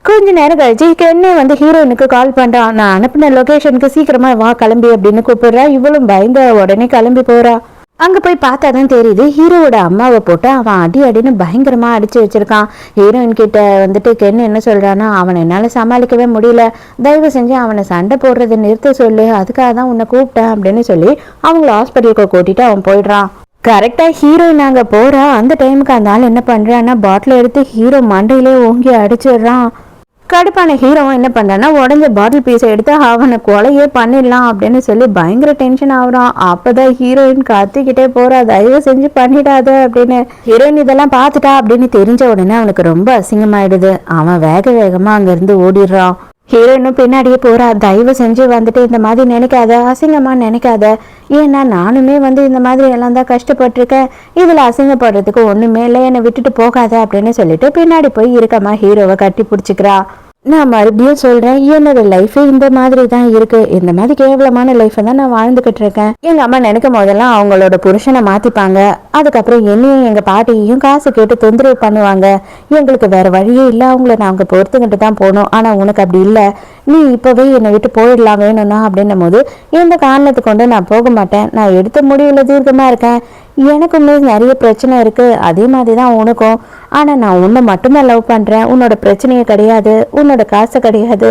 கொஞ்ச நேரம் கழிச்சு கென்னே வந்து ஹீரோயினுக்கு கால் பண்றான். நான் அனுப்பின லொகேஷனுக்கு சீக்கிரமா வா கிளம்பி அப்படின்னு கூப்பிடுறா. இவளும் பயந்த உடனே கிளம்பி போறா. அங்க போய் பார்த்தாதான் தெரியுது ஹீரோவோட அம்மாவை போட்டு அவன் அடி அடின்னு பயங்கரமா அடிச்சு வச்சிருக்கான். ஹீரோயின் கிட்ட வந்துட்டு கென் என்ன சொல்றான்னா, அவனை என்னால சமாளிக்கவே முடியல, தயவு செஞ்சு அவனை சண்டை போடுறதை நிறுத்த சொல்லு, அதுக்காக தான் உன்னை கூப்பிட்டேன் அப்படின்னு சொல்லி அவங்கள ஹாஸ்பிட்டலுக்கு கூட்டிட்டு அவன் போயிடுறான். கரெக்டா ஹீரோயின் அங்க போறா. அந்த டைமுக்கு அந்த ஆள் என்ன பண்றான்னா பாட்டில் எடுத்து ஹீரோ மண்டையிலே ஓங்கி அடிச்சிடுறான். கடுப்பான ஹீரோவும் என்ன பண்றான்னா உடஞ்ச பாட்டில் பீஸை எடுத்து அவனை கொலையே பண்ணிடலாம் அப்படின்னு சொல்லி பயங்கர டென்ஷன் ஆகுறான். அப்பதான் ஹீரோயின் கத்திக்கிட்டே போறா, தயவு செஞ்சு பண்ணிடாத அப்படின்னு. ஹீரோயின் இதெல்லாம் பார்த்துட்டா அப்படின்னு தெரிஞ்ச உடனே அவனுக்கு ரொம்ப அசிங்கமாயிடுது. அவன் வேக வேகமா அங்க இருந்து ஓடிடுறான். ஹீரோயினும் பின்னாடியே போறா. தயவு செஞ்சு வந்துட்டு இந்த மாதிரி நினைக்காத, அசிங்கமா நினைக்காத, ஏன்னா நானுமே வந்து இந்த மாதிரி எல்லாம் தான் கஷ்டப்பட்டிருக்கேன், இதுல அசிங்கப்படுறதுக்கு ஒண்ணுமே இல்லை, என்னை விட்டுட்டு போகாத அப்படின்னு சொல்லிட்டு பின்னாடி போய் இருக்கமா ஹீரோவை கட்டி பிடிச்சிக்கிறா. நான் மறுபடியும் சொல்றேன், என்னோட லைஃபே இந்த மாதிரி தான் இருக்கு, இந்த மாதிரி கேவலமான லைஃப்பை தான் நான் வாழ்ந்துகிட்டு இருக்கேன். எங்க அம்மா நினைக்கும் போதெல்லாம் அவங்களோட புருஷனை மாத்திப்பாங்க, அதுக்கப்புறம் என்னையும் எங்க பாட்டியையும் காசு கேட்டு தொந்தரவு பண்ணுவாங்க. எங்களுக்கு வேற வழியே இல்லை, அவங்கள நாங்க பொறுத்துக்கிட்டு தான் போனோம். ஆனா உனக்கு அப்படி இல்லை, நீ இப்பவே என்னை விட்டு போயிடலாம் வேணும்னா அப்படின்னும் போது எந்த காரணத்தை கொண்டு நான் போக மாட்டேன், நான் எடுத்த முடிவுல தீர்க்கமா இருக்கேன், எனக்குமே நிறைய பிரச்சனை இருக்கு, அதே மாதிரி தான் உனக்கும். ஆனா நான் உன்னை மட்டும்தான் லவ் பண்றேன், உன்னோட பிரச்சனையே கிடையாது, உன்னோட காசு கிடையாது,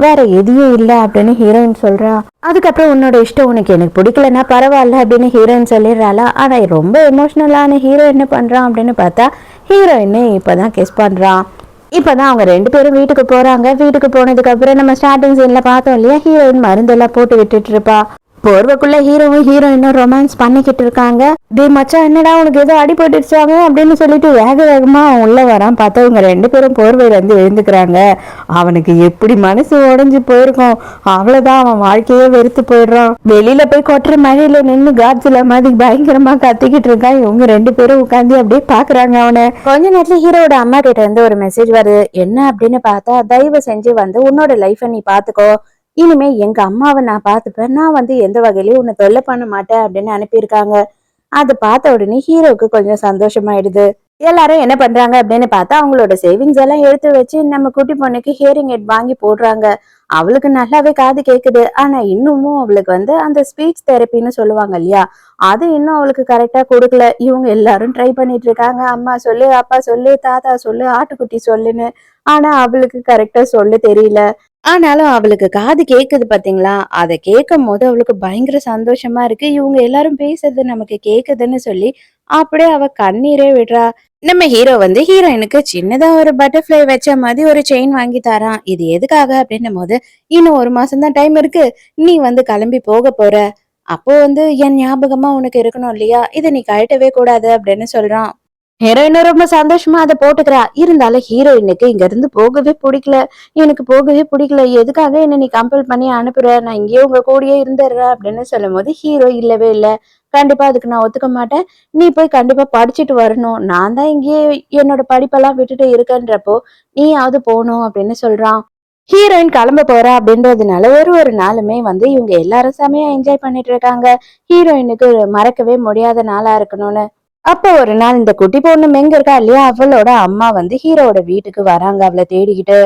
வேற எதையும் இல்லை அப்படின்னு ஹீரோயின் சொல்றா. அதுக்கப்புறம் உன்னோட இஷ்டம், உனக்கு எனக்கு பிடிக்கலன்னா பரவாயில்ல அப்படின்னு ஹீரோயின் சொல்லிடுறாளா. ஆனா ரொம்ப எமோஷனலான ஹீரோ என்ன பண்றான் அப்படின்னு பார்த்தா ஹீரோயின்னு இப்பதான் கிஸ் பண்றான். இப்பதான் அவங்க ரெண்டு பேரும் வீட்டுக்கு போறாங்க. வீட்டுக்கு போனதுக்கு அப்புறம் நம்ம ஸ்டார்டிங் சீன்ல பார்த்தோம் இல்லையா, ஹீரோயின் மருந்தெல்லாம் போட்டு விட்டுட்டு இருப்பா. போர்வைக்குள்ள ஹீரோவும் ஹீரோயினும் ரொமான்ஸ் பண்ணிக்கிட்டு இருக்காங்க. டே மச்சான், என்னடா உனக்கு ஏதோ அடிபட்டுருச்சாங்க அப்படின்னு சொல்லிட்டு வேக வேகமா அவன் உள்ள வரான். பார்த்தா இவங்க ரெண்டு பேரும் போர்வையில இருந்து எழுந்துக்கிறாங்க. அவனுக்கு எப்படி மனசு உடஞ்சு போயிருக்கும், அவ்வளவுதான், அவன் வாழ்க்கையே வெறுத்து போயிடுறான். வெளியில போய் கொட்டுற மழையில நின்று காட்சில மாதிரி பயங்கரமா கத்திக்கிட்டு இருக்கான். இவங்க ரெண்டு பேரும் உட்காந்து அப்படியே பாக்குறாங்க அவனை. கொஞ்ச நேரத்துல ஹீரோட அம்மா கிட்ட இருந்து ஒரு மெசேஜ் வருது. என்ன அப்படின்னு பார்த்தா, தயவு செஞ்சு வந்து உன்னோட லைஃபை நீ பாத்துக்கோ, இனிமே எங்க அம்மாவை நான் பார்த்துப்பேன், நான் வந்து எந்த வகையிலயும் உன்னை தொல்லை பண்ண மாட்டேன் அப்படின்னு அனுப்பியிருக்காங்க. அதை பார்த்த உடனே ஹீரோக்கு கொஞ்சம் சந்தோஷமாயிடுது. எல்லாரும் என்ன பண்றாங்க அப்படின்னு பார்த்தா அவங்களோட சேவிங்ஸ் எல்லாம் எடுத்து வச்சு நம்ம குட்டி பொண்ணுக்கு ஹியரிங் ஹெட் வாங்கி போடுறாங்க. அவளுக்கு நல்லாவே காது கேக்குது. ஆனா இன்னமும் அவளுக்கு வந்து அந்த ஸ்பீச் தெரப்பின்னு சொல்லுவாங்க இல்லையா, அது இன்னும் அவளுக்கு கரெக்டா கொடுக்கல. இவங்க எல்லாரும் ட்ரை பண்ணிட்டு இருக்காங்க, அம்மா சொல்லு, அப்பா சொல்லு, தாத்தா சொல்லு, ஆட்டுக்குட்டி சொல்லுன்னு. ஆனா அவளுக்கு கரெக்டா சொல்ல தெரியல. ஆனாலும் அவளுக்கு காது கேக்குது பாத்தீங்களா, அதை கேட்கும் போது அவளுக்கு பயங்கர சந்தோஷமா இருக்கு. இவங்க எல்லாரும் பேசுறது நமக்கு கேக்குதுன்னு சொல்லி அப்படியே அவ கண்ணீரே விடுறா. நம்ம ஹீரோ வந்து ஹீரோயினுக்கு சின்னதா ஒரு பட்டர்ஃபிளை வச்ச மாதிரி ஒரு செயின் வாங்கி தரான். இது எதுக்காக அப்படின்னும் போது, இன்னும் ஒரு மாசம் தான் டைம் இருக்கு, நீ வந்து கிளம்பி போக போற, அப்போ வந்து என் ஞாபகமா உனக்கு இருக்கணும் இல்லையா, இதை நீ கழட்டவே கூடாது அப்படின்னு சொல்றான். ஹீரோயின் ரொம்ப சந்தோஷமா அதை போட்டுக்கிறா. இருந்தாலும் ஹீரோயினுக்கு இங்க இருந்து போகவே பிடிக்கல. எனக்கு போகவே பிடிக்கல, எதுக்காக என்ன நீ கம்பல் பண்ணி அனுப்புற, நான் இங்கேயே உங்க கூடயே இருந்துடுறேன் அப்படின்னு சொல்லும் போது ஹீரோ இல்லவே இல்லை, கண்டிப்பா அதுக்கு நான் ஒத்துக்க மாட்டேன், நீ போய் கண்டிப்பா படிச்சுட்டு வரணும், நான் தான் இங்கேயே என்னோட படிப்பெல்லாம் விட்டுட்டு இருக்கேன்றப்போ நீயாவது போகணும் அப்படின்னு சொல்றான். ஹீரோயின் கிளம்ப போறா அப்படின்றதுனால ஒரு ஒரு நாளுமே வந்து இவங்க எல்லாரும் செமையா என்ஜாய் பண்ணிட்டு இருக்காங்க. ஹீரோயினுக்கு மறக்கவே முடியாத நாளா இருக்கணும்னு. அப்ப ஒரு நாள் இந்த குட்டி பொண்ணு மெங்க இருக்கா இல்லையா, அவளோட அம்மா வந்து ஹீரோவோட வீட்டுக்கு வராங்க அவளை தேடிக்கிட்டு.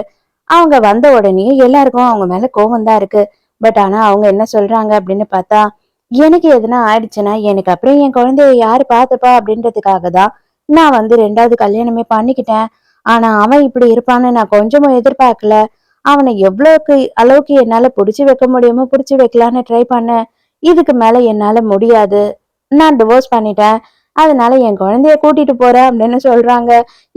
அவங்க வந்த உடனே எல்லாருக்கும் அவங்க மேல கோவம் தான் இருக்கு. பட் ஆனா அவங்க என்ன சொல்றாங்க அப்படின்னு பார்த்தா, எனக்கு எதுனா ஆயிடுச்சுன்னா எனக்கு அப்புறம் என் குழந்தைய யாரு பாத்துப்பா அப்படின்றதுக்காக தான் நான் வந்து ரெண்டாவது கல்யாணமே பண்ணிக்கிட்டேன். ஆனா அவன் இப்படி இருப்பான்னு நான் கொஞ்சமும் எதிர்பார்க்கல. அவனை எவ்வளவுக்கு அளவுக்கு என்னால புடிச்சு வைக்க முடியுமோ புடிச்சு வைக்கலான்னு ட்ரை பண்ணேன். இதுக்கு மேல என்னால முடியாது, நான் டிவோர்ஸ் பண்ணிட்டேன், அதனால என் குழந்தைய கூட்டிட்டு போறேன் அப்படின்னு சொல்றாங்க.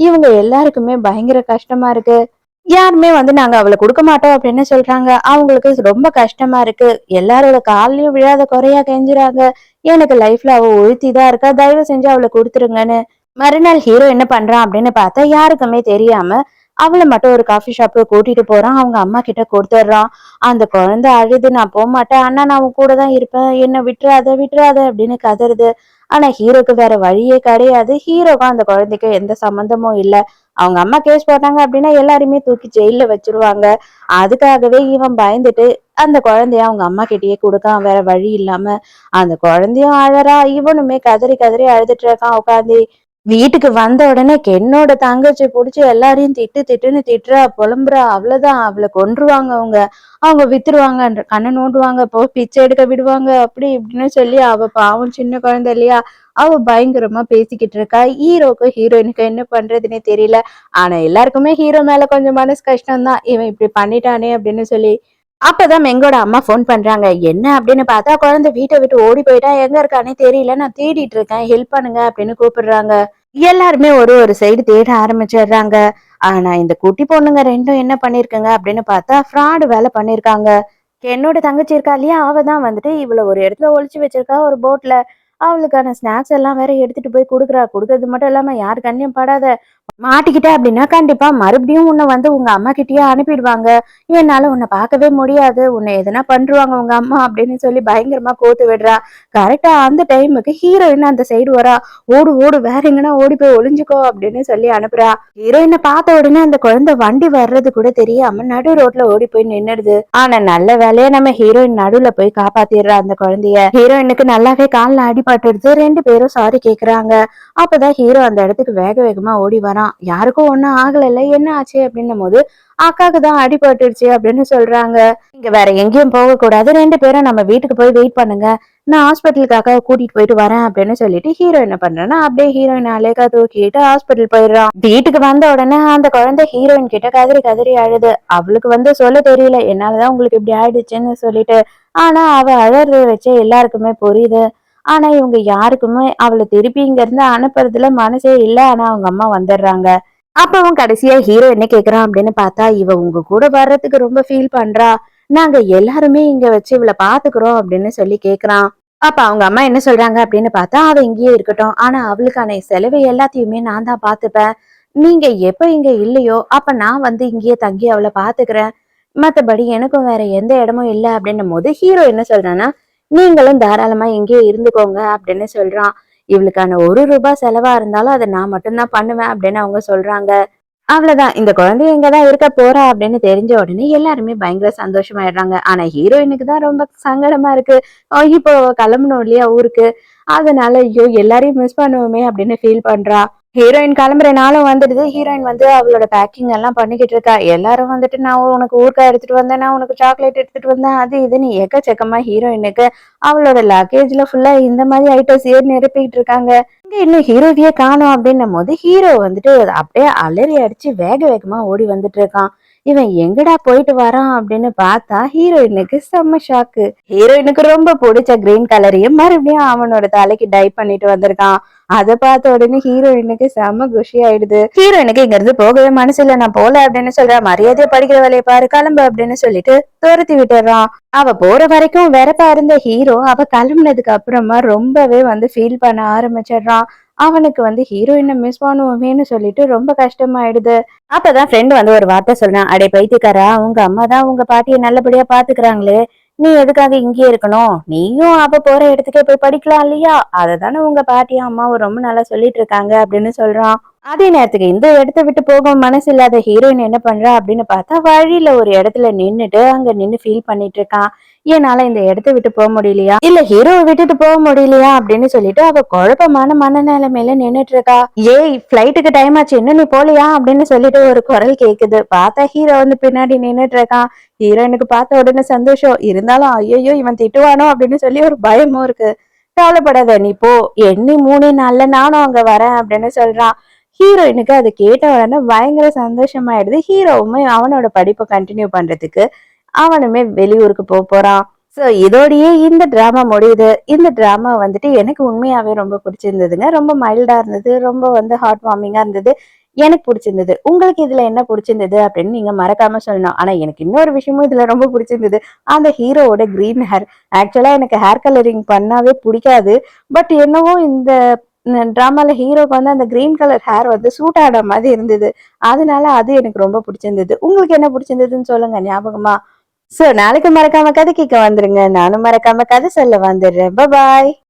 இவங்க எல்லாருக்குமே பயங்கர கஷ்டமா இருக்கு. யாருமே வந்து நாங்க அவளை கொடுக்க மாட்டோம் அப்படின்னு சொல்றாங்க. அவங்களுக்கு ரொம்ப கஷ்டமா இருக்கு. எல்லாரோட கால்லயும் விழாத குறையா கெஞ்சுறாங்க. எனக்கு லைஃப்ல அவ ஒழுத்திதான் இருக்கா, தயவு செஞ்சு அவளை கொடுத்துருங்கன்னு. மறுநாள் ஹீரோ என்ன பண்றான் அப்படின்னு பார்த்தா யாருக்குமே தெரியாம அவளை மட்டும் ஒரு காஃபி ஷாப்புக்கு கூட்டிட்டு போறான். அவங்க அம்மா கிட்ட கொடுத்துட்றான். அந்த குழந்தை அழுது, நான் போக மாட்டேன் அண்ணா, நான் உன் கூட தான் இருப்பேன், என்ன விட்டுறாத விட்டுறாத அப்படின்னு கதறுது. ஆனா ஹீரோக்கு வேற வழியே கிடையாது. ஹீரோக்கும் அந்த குழந்தைக்கு எந்த சம்மந்தமும் இல்ல. அவங்க அம்மா கேஸ் போட்டாங்க அப்படின்னா எல்லாருமே தூக்கி ஜெயில வச்சிருவாங்க. அதுக்காகவே இவன் பயந்துட்டு அந்த குழந்தைய அவங்க அம்மா கிட்டயே கொடுக்கான் வேற வழி இல்லாம. அந்த குழந்தையும் அழறா, இவனுமே கதறி கதறி அழுதுட்டு இருக்கான் உட்காந்து. வீட்டுக்கு வந்த உடனே என்னோட தங்கச்சி புடிச்சு எல்லாரையும் திட்டு திட்டுன்னு திட்டுறா, புலம்புறா. அவ்வளவுதான், அவளை கொன்றுவாங்க அவங்க. அவங்க வித்துருவாங்க, கண்ணை நோண்டுவாங்க, இப்போ பிச்சை எடுக்க விடுவாங்க, அப்படி இப்படின்னு சொல்லி அவ பாவம் சின்ன குழந்தை இல்லையா, அவ பயங்கரமா பேசிக்கிட்டு இருக்கா. ஹீரோக்கும் ஹீரோயினுக்கும் என்ன பண்றதுன்னே தெரியல. ஆனா எல்லாருக்குமே ஹீரோ மேல கொஞ்சம் மனசு கஷ்டம்தான், இவன் இப்படி பண்ணிட்டானே அப்படின்னு சொல்லி. அப்பதான் மெங்கோட அம்மா போன் பண்றாங்க. என்ன அப்படின்னு பார்த்தா, குழந்தை வீட்டை விட்டு ஓடி போயிட்டா, எங்க இருக்கானே தெரியல, நான் தேடிட்டு இருக்கேன், ஹெல்ப் பண்ணுங்க அப்படின்னு கூப்பிடுறாங்க. எல்லாருமே ஒரு ஒரு சைடு தேட ஆரம்பிச்சிடுறாங்க. ஆனா இந்த குட்டி பொண்ணுங்க ரெண்டும் என்ன பண்ணிருக்குங்க அப்படின்னு பார்த்தா, ஃப்ராடு வேலை பண்ணிருக்காங்க. என்னோட தங்கச்சி இருக்கா இல்லையா, அவ தான் வந்துட்டு இவள ஒரு இடத்துல ஒளிச்சு வச்சிருக்கா, ஒரு போட்ல. அவளுக்கான ஸ்நாக்ஸ் எல்லாம் வேற எடுத்துட்டு போய் குடுக்குறா. குடுக்கறது மட்டும் இல்லாம யாரு கண்ணியும் படாத மாட்டிக்கிட்ட அப்படின்னா கண்டிப்பா மறுபடியும் உன்னை வந்து உங்க அம்மா கிட்டயே அனுப்பிடுவாங்க. என்னால உன்னை பார்க்கவே முடியாது, உன்னை எதனா பண்ருவாங்க உங்க அம்மா அப்படின்னு சொல்லி பயங்கரமா கோத்து விடுறா. கரெக்டா அந்த டைமுக்கு ஹீரோயின் அந்த சைடு வரா. ஓடு ஓடு, வேற எங்கன்னா ஓடி போய் ஒளிஞ்சுக்கோ அப்படின்னு சொல்லி அனுப்புறா. ஹீரோயினை பார்த்த உடனே அந்த குழந்தை வண்டி வர்றது கூட தெரியாம நடு ரோட்ல ஓடி போய் நின்னுடுது. ஆனா நல்ல வேலையா நம்ம ஹீரோயின் நடுவுல போய் காப்பாத்திடுறா அந்த குழந்தைய. ஹீரோயினுக்கு நல்லாவே கால்ல அடிபட்டுடுது. ரெண்டு பேரும் சாரி கேக்குறாங்க. அப்பதான் ஹீரோ அந்த இடத்துக்கு வேக வேகமா ஓடி வரான். யாருக்கும் ஒண்ணும் ஆகல, என்ன ஆச்சு அப்படின்னும் போது, அக்காக்கு தான் அடிபட்டுடுச்சு அப்படின்னு சொல்றாங்க. இங்க வேற எங்கேயும் போக கூடாது, ரெண்டு பேரும் நம்ம வீட்டுக்கு போய் வெயிட் பண்ணுங்க, நான் ஹாஸ்பிட்டலுக்கு அக்காவை கூட்டிட்டு போயிட்டு வரேன் அப்படின்னு சொல்லிட்டு ஹீரோ என்ன பண்றான்னா, அப்படியே ஹீரோயின் அலேக்கா தூக்கிட்டு ஹாஸ்பிட்டல் போயிடுறான். வீட்டுக்கு வந்த உடனே அந்த குழந்தை ஹீரோயின் கிட்ட கதறி கதறி அழுது. அவளுக்கு வந்து சொல்ல தெரியல, என்னாலதான் உங்களுக்கு இப்படி ஆயிடுச்சுன்னு சொல்லிட்டு. ஆனா அவ அழறத வச்சு எல்லாருக்குமே புரியுது. ஆனா இவங்க யாருக்குமே அவளை திருப்பி இங்க இருந்து அனுப்புறதுல மனசே இல்ல. ஆனா அவங்க அம்மா வந்துடுறாங்க. அப்பவும் கடைசியா ஹீரோ என்ன கேக்குறான் அப்படின்னு பார்த்தா, இவ உங்க கூட வர்றதுக்கு ரொம்ப ஃபீல் பண்றா, நாங்க எல்லாருமே இங்க வச்சு இவளை பாத்துக்கிறோம் அப்படின்னு சொல்லி கேக்குறான். அப்ப அவங்க அம்மா என்ன சொல்றாங்க அப்படின்னு பார்த்தா, அவ இங்கேயே இருக்கட்டும், ஆனா அவளுக்கான செலவு எல்லாத்தையுமே நான் தான் பாத்துப்பேன். நீங்க எப்ப இங்க இல்லையோ அப்ப நான் வந்து இங்கேயே தங்கி அவளை பாத்துக்கிறேன். மத்தபடி எனக்கும் வேற எந்த இடமும் இல்லை அப்படின்னும் போது ஹீரோ என்ன சொல்றான்னா, நீங்களும் தாராளமா இங்கேயே இருந்துக்கோங்க அப்படின்னு சொல்றான். இவளுக்கான ₹1 செலவா இருந்தாலும் அதை நான் மட்டும்தான் பண்ணுவேன் அப்படின்னு அவங்க சொல்றாங்க. அவ்வளவுதான், இந்த குழந்தை இங்கதான் இருக்க போறா அப்படின்னு தெரிஞ்ச உடனே எல்லாருமே பயங்கர சந்தோஷமாயிடுறாங்க. ஆனா ஹீரோயினுக்கு தான் ரொம்ப சங்கடமா இருக்கு. இப்போ கிளம்பணும் இல்லையா ஊருக்கு, அதனால ஐயோ எல்லாரையும் மிஸ் பண்ணுவோமே அப்படின்னு ஃபீல் பண்றா. ஹீரோயின் கிளம்புற நாளும் வந்துடுது. ஹீரோயின் வந்து அவளோட பேக்கிங் எல்லாம் பண்ணிக்கிட்டு இருக்கா. எல்லாரும் வந்துட்டு நான் உனக்கு ஊறுகாய் எடுத்துட்டு வந்தேன், நான் உனக்கு சாக்லேட் எடுத்துட்டு வந்தேன், அது இதுன்னு எக்கச்சக்கமா ஹீரோயினுக்கு அவளோட லக்கேஜ்ல ஃபுல்லா இந்த மாதிரி ஐட்டம்ஸ் ஏறி நிரப்பிட்டு இருக்காங்க. இங்க இன்னும் ஹீரோவியே காணோம் அப்படின்னும் போது ஹீரோ வந்துட்டு அப்படியே அலறி அடிச்சு வேக வேகமா ஓடி வந்துட்டு இருக்கான். இவன் எங்கடா போயிட்டு வரான் அப்படின்னு பார்த்தா ஹீரோயினுக்கு செம்ம ஷாக்கு. ஹீரோயினுக்கு ரொம்ப பிடிச்ச கிரீன் கலரையும் மறுபடியும் அவனோட தலைக்கு டை பண்ணிட்டு வந்திருக்கான். அதை பார்த்த உடனே ஹீரோயினுக்கு செம்ம குஷி ஆயிடுது. ஹீரோயினுக்கு இங்க இருந்து போகவே மனசு இல்ல, நான் போல அப்படின்னு சொல்றா. மரியாதையா படிக்கிற வேலையை பாரு, கிளம்பு அப்படின்னு சொல்லிட்டு துரத்தி விட்டுறான். அவ போற வரைக்கும் வெறப்பா இருந்த ஹீரோ அவ கிளம்புனதுக்கு அப்புறமா ரொம்பவே வந்து ஃபீல் பண்ண ஆரம்பிச்சிடுறான். அவனுக்கு வந்து ஹீரோயினை மிஸ் பண்ணுவோமேன்னு சொல்லிட்டு ரொம்ப கஷ்டமாயிடுது. அப்பதான் ஃப்ரெண்ட் வந்து ஒரு வார்த்தை சொல்றான். அடே பைத்தியக்காரா, உங்க அம்மா தான் உங்க பாட்டியை நல்லபடியா பாத்துக்கிறாங்களே, நீ எதுக்காக இங்கேயே இருக்கணும், நீயும் அவ போற இடத்துக்கே போய் படிக்கலாம் இல்லையா, அததானே உங்க பாட்டியும் அம்மாவும் ரொம்ப நல்லா சொல்லிட்டு இருக்காங்க அப்படின்னு சொல்றான். அதே நேரத்துக்கு இந்த இடத்த விட்டு போக மனசு இல்லாத ஹீரோயின் என்ன பண்றா அப்படின்னு பார்த்தா, வழியில ஒரு இடத்துல நின்னுட்டு அங்க நின்னு ஃபீல் பண்ணிட்டு இருக்கான். என்னால இந்த இடத்த விட்டு போக முடியலையா, இல்ல ஹீரோவை விட்டுட்டு போக முடியலையா அப்படின்னு சொல்லிட்டு அவ குழப்பமான மனநிலைமையில நின்னுட்டு இருக்கா. ஏய், ஃபிளைட்டுக்கு டைம் ஆச்சு, இன்னும் நீ போலியா அப்படின்னு சொல்லிட்டு ஒரு குரல் கேக்குது. பார்த்தா ஹீரோ வந்து பின்னாடி நின்னுட்டு இருக்கான். ஹீரோயினுக்கு பார்த்த உடனே சந்தோஷம் இருந்தாலும், ஐயோ இவன் திட்டுவானோ அப்படின்னு சொல்லி ஒரு பயமும் இருக்கு. கவலைப்படாத, நீ போ, எண்ணி 3 நாள்ல நானும் அங்க வரேன் அப்படின்னு சொல்றான். ஹீரோயினுக்கு அதை கேட்ட உடனே பயங்கர சந்தோஷமாயிடுது. ஹீரோவுமே அவனோட படிப்பை கண்டினியூ பண்றதுக்கு அவனுமே வெளியூருக்கு போறான். சோ இதோடயே இந்த டிராமா முடியுது. இந்த டிராமா வந்துட்டு எனக்கு உண்மையாவே ரொம்ப பிடிச்சிருந்ததுங்க. ரொம்ப மைல்டா இருந்தது, ரொம்ப வந்து ஹார்ட் வார்மிங்கா இருந்தது, எனக்கு பிடிச்சிருந்தது. உங்களுக்கு இதுல என்ன பிடிச்சிருந்தது அப்படின்னு நீங்க மறக்காம சொல்லணும். ஆனா எனக்கு இன்னொரு விஷயமும் இதுல ரொம்ப பிடிச்சிருந்தது, அந்த ஹீரோவோட கிரீன் ஹேர். ஆக்சுவலா எனக்கு ஹேர் கலரிங் பண்ணாவே பிடிக்காது. பட் என்னவோ இந்த டிராமால ஹீரோக்கு வந்து அந்த கிரீன் கலர் ஹேர் வந்து சூட் ஆன மாதிரி இருந்தது. அதனால அது எனக்கு ரொம்ப பிடிச்சிருந்தது. உங்களுக்கு என்ன பிடிச்சிருந்ததுன்னு சொல்லுங்க ஞாபகமா. சோ நாளைக்கு மறக்காம கதை கேட்க வந்துருங்க. நானும் மறக்காம கதை சொல்ல வந்துடுறேன். பாய்.